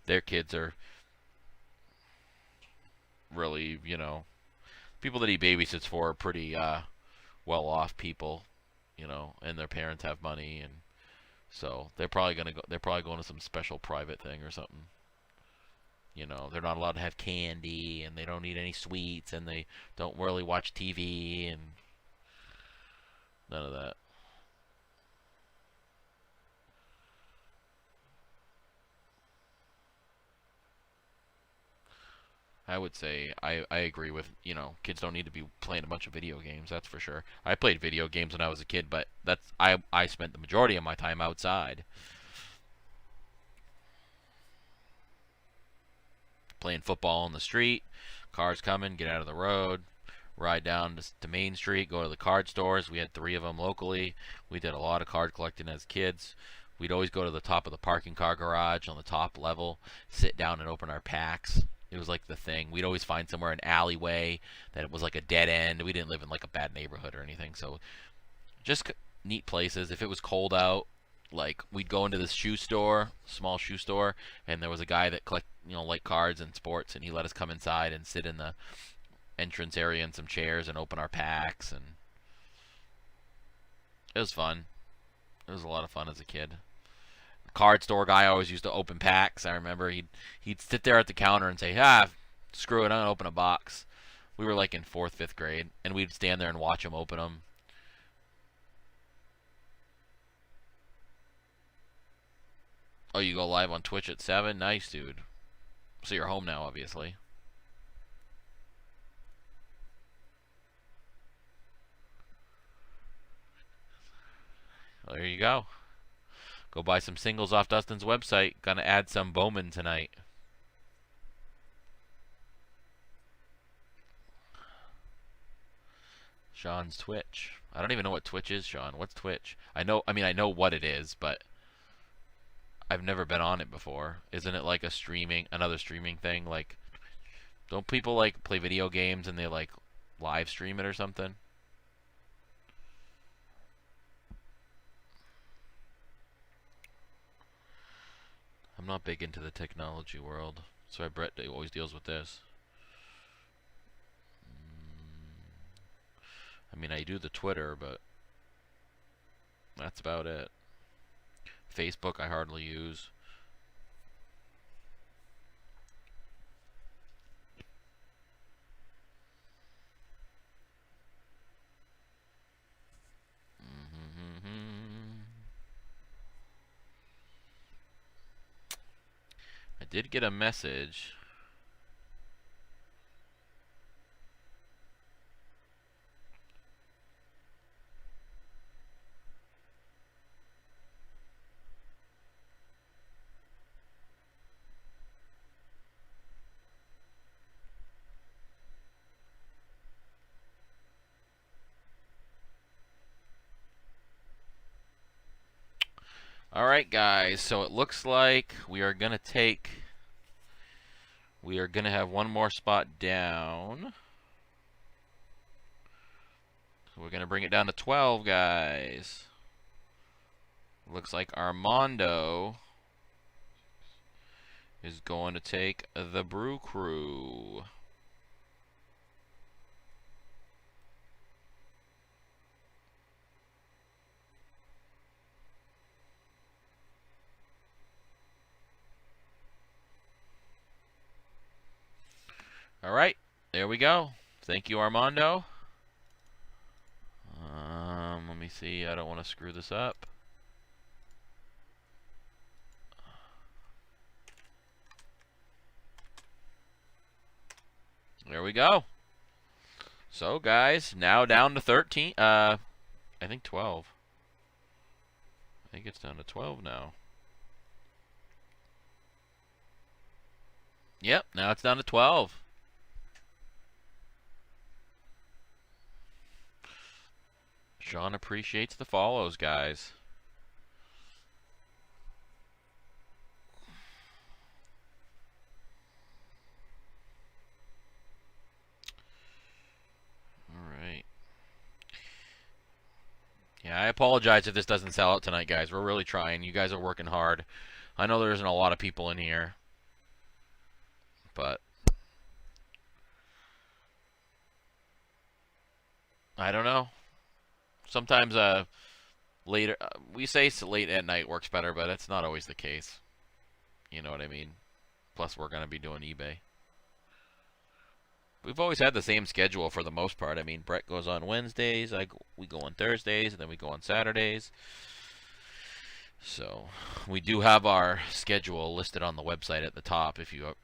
Their kids are really, you know, people that he babysits for are pretty well-off people, you know, and their parents have money, and so they're probably gonna go. They're probably going to some special private thing or something. You know, they're not allowed to have candy, and they don't eat any sweets, and they don't really watch TV, and none of that. I would say I agree with, you know, kids don't need to be playing a bunch of video games, that's for sure. I played video games when I was a kid, but I spent the majority of my time outside. Playing football on the street, cars coming, get out of the road, ride down to Main Street, go to the card stores. We had 3 of them locally. We did a lot of card collecting as kids. We'd always go to the top of the parking car garage on the top level, sit down and open our packs. It was like the thing. We'd always find somewhere an alleyway that it was like a dead end. We didn't live in like a bad neighborhood or anything, so just neat places. If it was cold out, like we'd go into this shoe store, small shoe store, and there was a guy that collect, you know, like cards and sports, and he let us come inside and sit in the entrance area in some chairs and open our packs, and it was fun. It was a lot of fun as a kid. Card store guy always used to open packs. I remember he'd sit there at the counter and say, screw it, I'm gonna open a box. We were like in 4th, 5th grade, and we'd stand there and watch him open them. Oh, you go live on Twitch at 7? Nice, dude. So you're home now, obviously. Well, there you go. Go buy some singles off Dustin's website. Gonna add some Bowman tonight. Sean's Twitch. I don't even know what Twitch is, Sean. What's Twitch? I know what it is, but I've never been on it before. Isn't it like another streaming thing? Like, don't people like play video games and they like live stream it or something? I'm not big into the technology world. That's why Brett always deals with this. I mean, I do the Twitter, but that's about it. Facebook I hardly use. I did get a message. Alright guys, so it looks like we are gonna have one more spot down. So we're gonna bring it down to 12 guys. Looks like Armando is going to take the Brew Crew. Alright, there we go. Thank you, Armando. Let me see. I don't want to screw this up. There we go. So, guys, now down to 13. I think 12. I think it's down to 12 now. Yep, now it's down to 12. Sean appreciates the follows, guys. Alright. Yeah, I apologize if this doesn't sell out tonight, guys. We're really trying. You guys are working hard. I know there isn't a lot of people in here. But I don't know. Sometimes later we say late at night works better, but it's not always the case. You know what I mean? Plus we're going to be doing eBay. We've always had the same schedule for the most part. I mean, Brett goes on Wednesdays, we go on Thursdays, and then we go on Saturdays. So, we do have our schedule listed on the website at the top if you've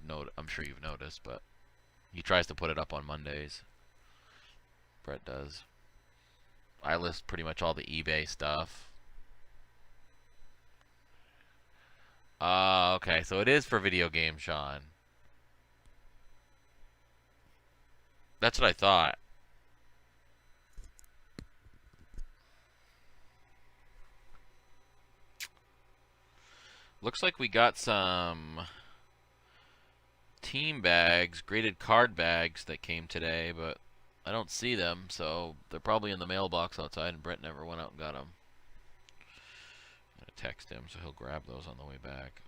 noticed. I'm sure you've noticed, but he tries to put it up on Mondays. Brett does. I list pretty much all the eBay stuff. Okay, so it is for video games, Sean. That's what I thought. Looks like we got some team bags, graded card bags that came today, but I don't see them, so they're probably in the mailbox outside, and Brett never went out and got them. I'm going to text him, so he'll grab those on the way back.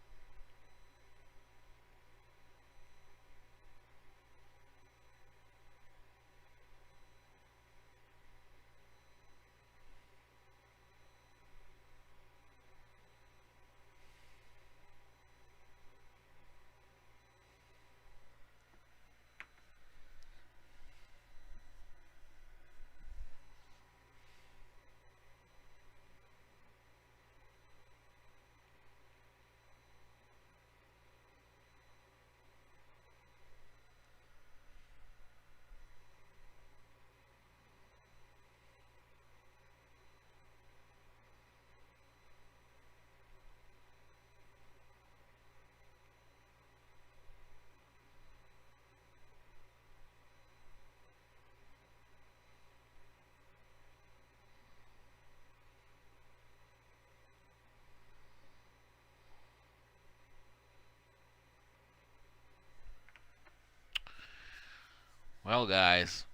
Well, guys,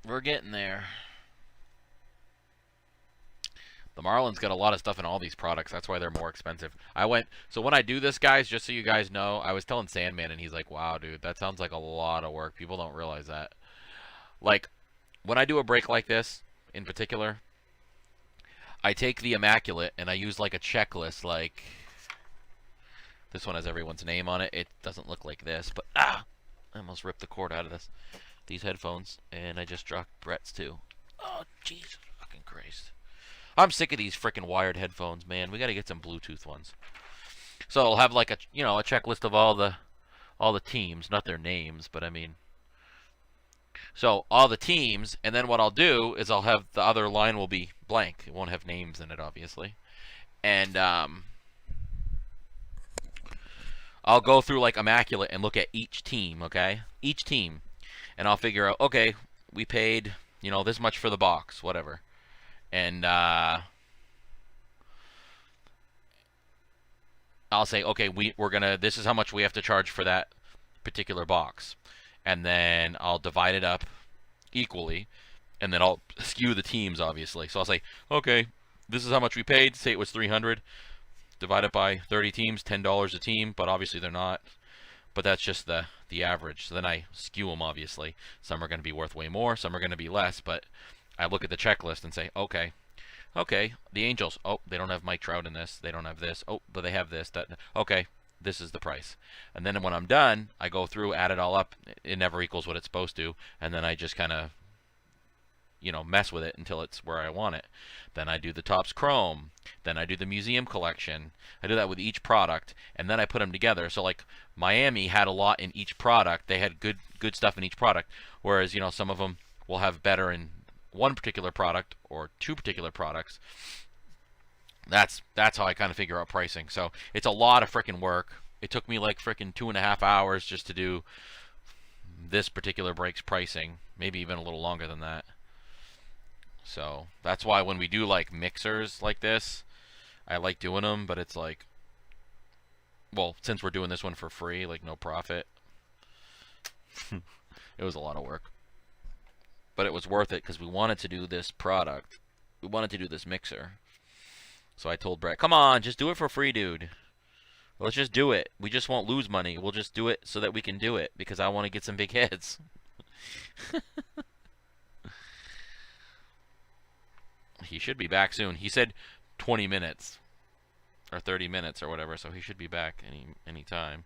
we're getting there. The Marlins got a lot of stuff in all these products. That's why they're more expensive. So when I do this, guys, just so you guys know, I was telling Sandman, and he's like, wow, dude, that sounds like a lot of work. People don't realize that. Like, when I do a break like this, in particular, I take the Immaculate, and I use, like, a checklist, like, this one has everyone's name on it. It doesn't look like this, but, I almost ripped the cord out of these headphones, and I just dropped Brett's, too. Oh, jeez, fucking Christ. I'm sick of these freaking wired headphones, man. We got to get some Bluetooth ones. So I'll have like a checklist of all the teams, not their names, but I mean. So all the teams, and then what I'll do is I'll have the other line will be blank. It won't have names in it, obviously, and I'll go through like Immaculate and look at each team, okay? Each team, and I'll figure out, okay, we paid this much for the box, whatever. And I'll say, okay, this is how much we have to charge for that particular box. And then I'll divide it up equally. And then I'll skew the teams, obviously. So I'll say, okay, this is how much we paid. Say it was $300. Divide it by 30 teams, $10 a team. But obviously they're not. But that's just the average. So then I skew them, obviously. Some are going to be worth way more. Some are going to be less. But I look at the checklist and say, okay, the Angels, oh, they don't have Mike Trout in this, they don't have this, oh, but they have this, that, okay, this is the price. And then when I'm done, I go through, add it all up, it never equals what it's supposed to, and then I just kind of, mess with it until it's where I want it. Then I do the Topps Chrome. Then I do the Museum Collection. I do that with each product, and then I put them together. So like Miami had a lot in each product. They had good stuff in each product, whereas some of them will have better in one particular product or two particular products. That's how I kind of figure out pricing. So it's a lot of freaking work. It took me like freaking 2.5 hours just to do this particular break's pricing, maybe even a little longer than that. So that's why when we do like mixers like this, I like doing them, but it's like, well, since we're doing this one for free, like no profit, it was a lot of work. But it was worth it because we wanted to do this product. We wanted to do this mixer. So I told Brett, come on, just do it for free, dude. Let's just do it. We just won't lose money. We'll just do it so that we can do it because I want to get some big hits. He should be back soon. He said 20 minutes or 30 minutes or whatever, so he should be back any time.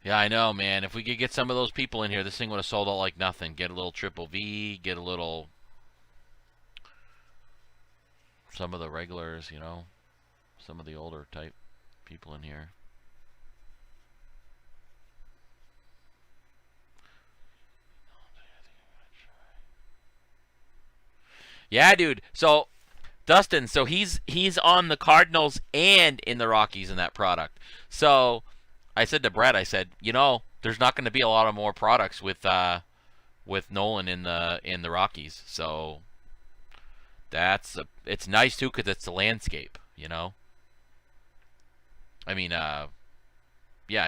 Yeah, I know, man. If we could get some of those people in here, this thing would have sold out like nothing. Get a little Triple V, get a little... some of the regulars, some of the older type people in here. Yeah, dude. So, Dustin, so he's on the Cardinals and in the Rockies in that product. So, I said to Brett, I said, there's not going to be a lot of more products with Nolan in the Rockies. So, it's nice too because it's the landscape, I mean, yeah,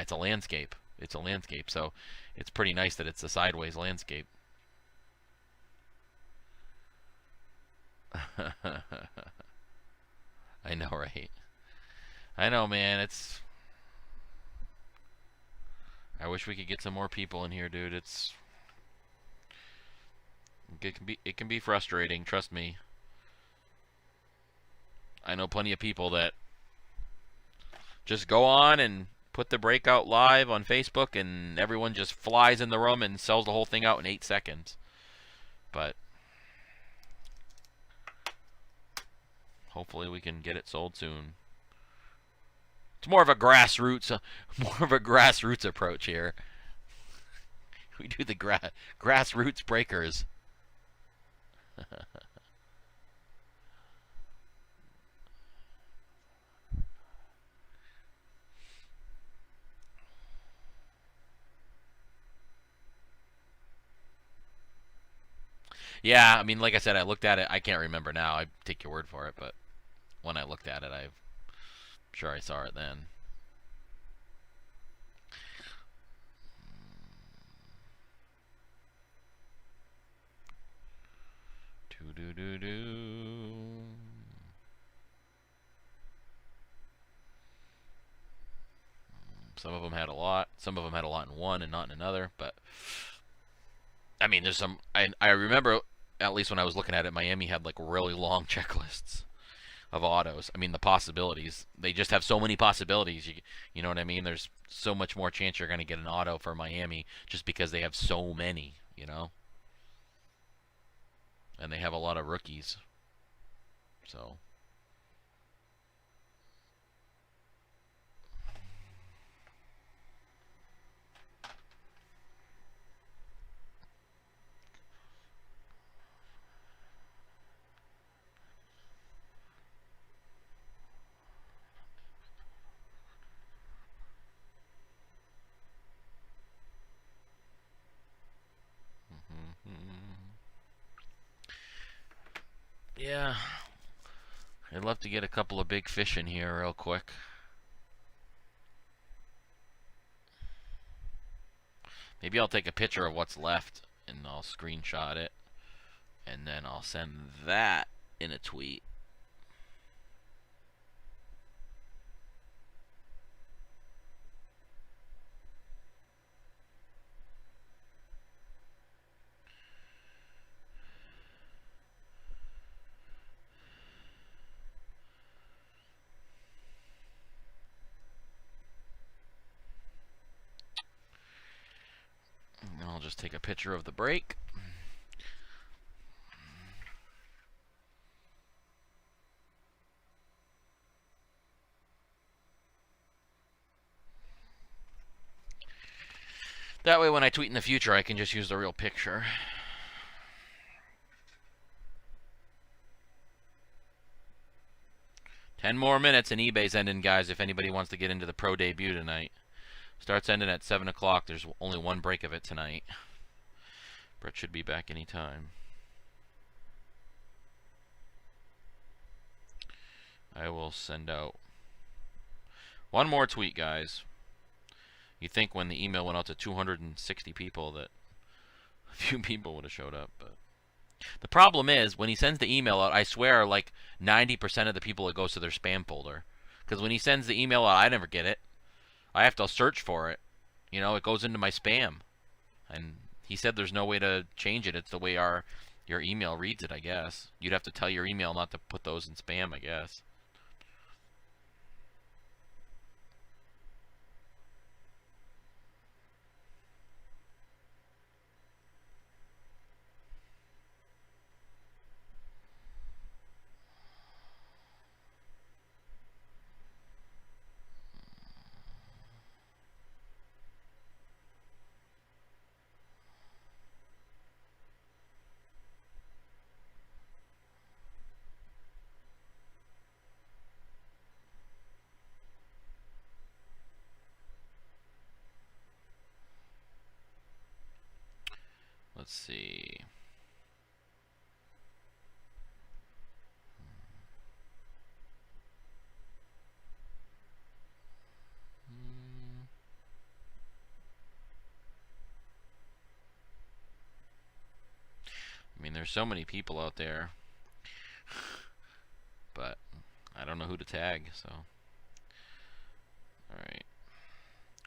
it's a landscape. It's a landscape, so it's pretty nice that it's a sideways landscape. I know, right? I know, man. I wish we could get some more people in here, dude. It can be frustrating, trust me. I know plenty of people that just go on and put the breakout live on Facebook and everyone just flies in the room and sells the whole thing out in 8 seconds. But hopefully we can get it sold soon. It's more of a grassroots approach here. We do the grassroots breakers. Yeah, I mean, like I said, I looked at it. I can't remember now. I take your word for it, but when I looked at it, I'm sure I saw it then. Do-do-do-do. Some of them had a lot. Some of them had a lot in one and not in another, but I mean, there's some. I remember, at least when I was looking at it, Miami had like really long checklists. of autos. I mean, the possibilities. They just have so many possibilities. You know what I mean? There's so much more chance you're going to get an auto for Miami just because they have so many, you know? And they have a lot of rookies. So. Yeah. I'd love to get a couple of big fish in here real quick. Maybe I'll take a picture of what's left and I'll screenshot it. And then I'll send that in a tweet. And I'll just take a picture of the break. That way when I tweet in the future, I can just use the real picture. Ten more minutes and eBay's ending, guys, if anybody wants to get into the pro debut tonight. Starts ending at 7 o'clock. There's only one break of it tonight. Brett should be back anytime. I will send out one more tweet, guys. You think when the email went out to 260 people that a few people would have showed up, but the problem is when he sends the email out, I swear like 90% of the people it goes to their spam folder. Because when he sends the email out, I never get it. I have to search for it. You know, it goes into my spam. And he said there's no way to change it. It's the way your email reads it, I guess. You'd have to tell your email not to put those in spam, I guess. Let's see. I mean, there's so many people out there. But I don't know who to tag, so. Alright.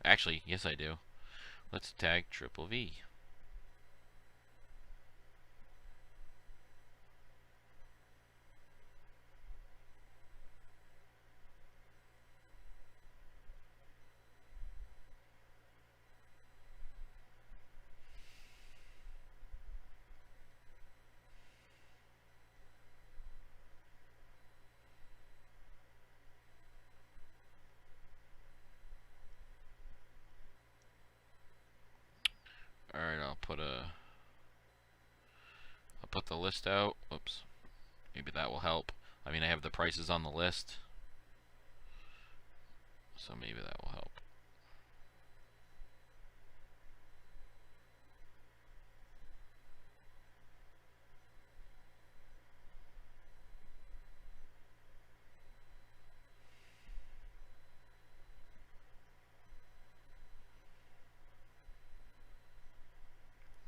Actually, yes I do. Let's tag Triple V. Alright, I'll put the list out. Whoops. Maybe that will help. I mean, I have the prices on the list. So maybe that will help.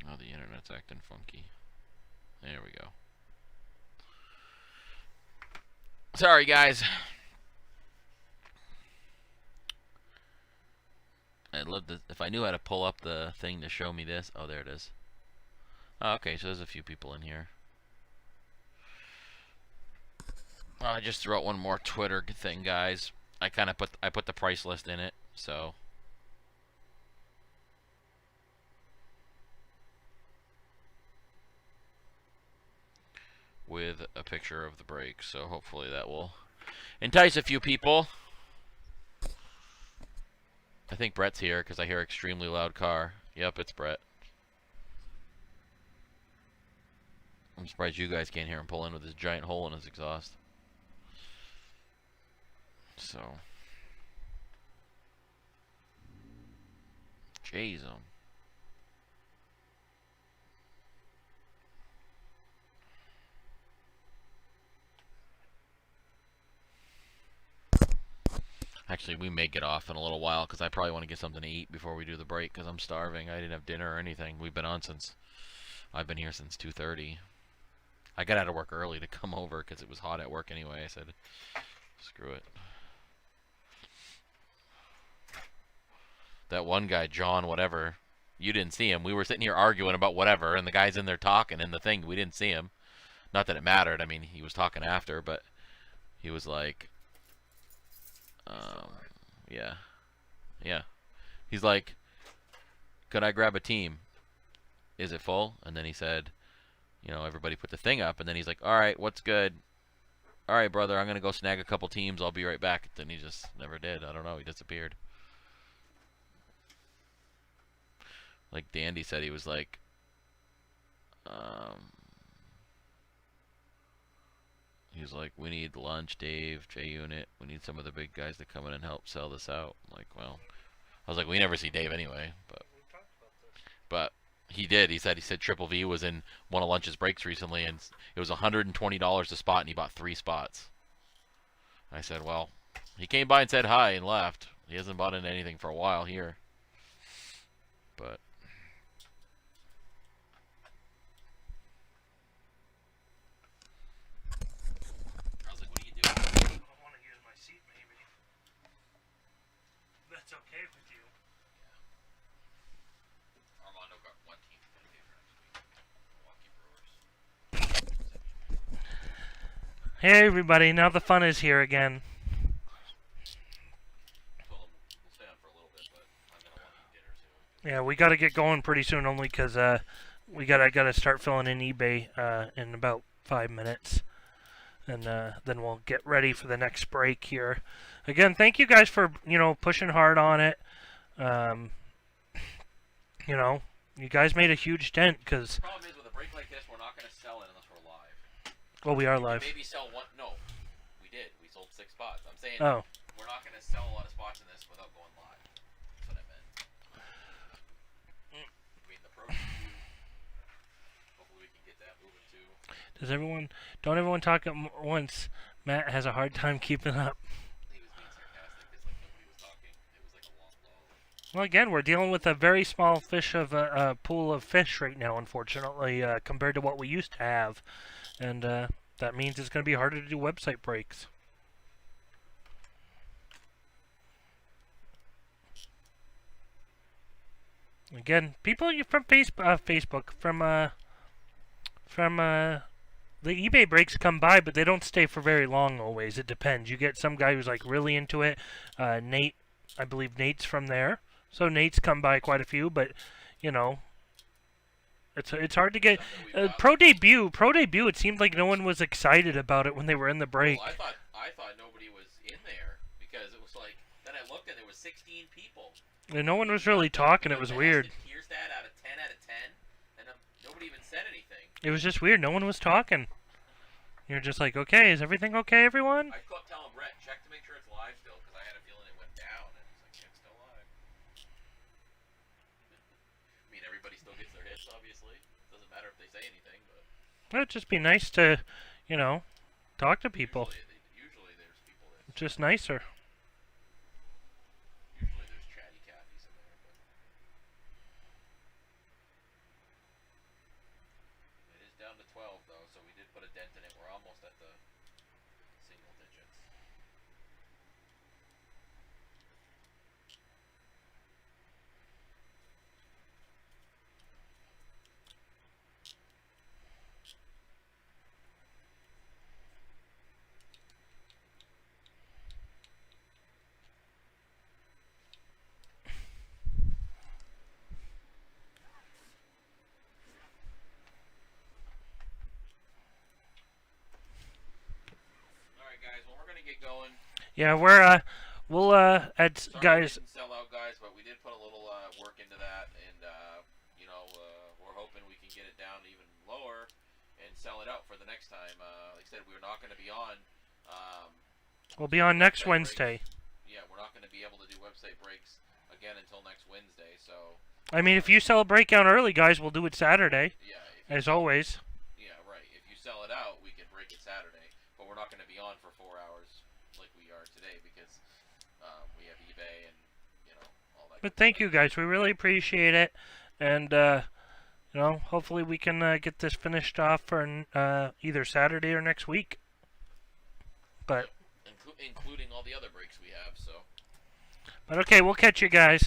Oh, the internet's acting funky. There we go. Sorry, guys. I'd love to, if I knew how to pull up the thing to show me this. Oh, there it is. Oh, okay, so there's a few people in here. I just threw out one more Twitter thing, guys. I put the price list in it, so. With a picture of the brakes, so hopefully that will entice a few people. I think Brett's here because I hear extremely loud car. Yep, it's Brett. I'm surprised you guys can't hear him pull in with his giant hole in his exhaust. So, jeez, actually, we may get off in a little while because I probably want to get something to eat before we do the break because I'm starving. I didn't have dinner or anything. I've been here since 2:30. I got out of work early to come over because it was hot at work anyway. I said, screw it. That one guy, John, whatever, you didn't see him. We were sitting here arguing about whatever, and the guy's in there talking in the thing. We didn't see him. Not that it mattered. I mean, he was talking after, but he was like, yeah. He's like, could I grab a team? Is it full? And then he said, everybody put the thing up, and then he's like, all right, what's good? All right, brother, I'm going to go snag a couple teams. I'll be right back. Then he just never did. I don't know. He disappeared. Like Dandy said, he was like, we need lunch, Dave, J-Unit. We need some of the big guys to come in and help sell this out. I'm like, well, I was like, we never see Dave anyway, but he did. He said Triple V was in one of Lunch's breaks recently, and it was $120 a spot, and he bought 3 spots. I said, well, he came by and said hi and left. He hasn't bought into anything for a while here, but. Okay with you. Armando got one team to pay for next week. Milwaukee Brewers. Hey everybody, now the fun is here again. We'll stay on for a little bit, but I'm gonna want to eat dinner soon. Yeah, we got to get going pretty soon, only because I gotta start filling in eBay in about 5 minutes, and then we'll get ready for the next break here. Again, thank you guys for pushing hard on it. You guys made a huge dent because. The problem is with a break like this, we're not gonna sell it unless we're live. Well, we are live. Maybe sell one. No, we did. We sold 6 spots. I'm saying we're not gonna sell a lot of spots in this without going live. That's what I meant. I mean, the pro. Hopefully, we can get that moving too. Don't everyone talk at once? Matt has a hard time keeping up. He was being sarcastic because like nobody was talking. It was like a long lull. Well, again, we're dealing with a very small fish of a pool of fish right now, unfortunately, compared to what we used to have, and that means it's going to be harder to do website breaks. Again, people from Facebook, from the eBay breaks come by, but they don't stay for very long always. It depends. You get some guy who's like really into it. Nate, I believe Nate's from there. So Nate's come by quite a few, but it's hard to get pro debut. It seemed like no one was excited about it when they were in the break. Well, I thought nobody was in there because it was like then I looked and there was 16 people. And no one was really talking. It was weird. Here's that out of 10 out of 10, and nobody even said anything. It was just weird. No one was talking. You're just like, okay, is everything okay, everyone? I kept telling Brett, check to make sure it's live still, because I had a feeling it went down, and he's like, yeah, it's still live. I mean, everybody still gets their hits, obviously. Doesn't matter if they say anything, but. It'd just be nice to, talk to people. Usually there's people that. Just nicer. Usually there's chatty Cathy's in there, but. It is down to 12, though, so we did put a dent in it. We're almost at the single digits. to get going. Yeah, we'll add Sorry guys. we didn't sell out, guys, but we did put a little work into that, and we're hoping we can get it down even lower and sell it out for the next time. Like I said, we're not going to be on. We'll be on next website Wednesday. breaks. Yeah, we're not going to be able to do website breaks again until next Wednesday. So. I mean, if you sell a breakdown early, guys, we'll do it Saturday, Yeah. as always. Yeah, right. If you sell it out, we can break it Saturday, but we're not going to be on for 4 hours like we are today because we have eBay and all that. But thank you, guys. We really appreciate it, and hopefully we can get this finished off for either Saturday or next week. But including all the other breaks we have. So. But okay, we'll catch you guys.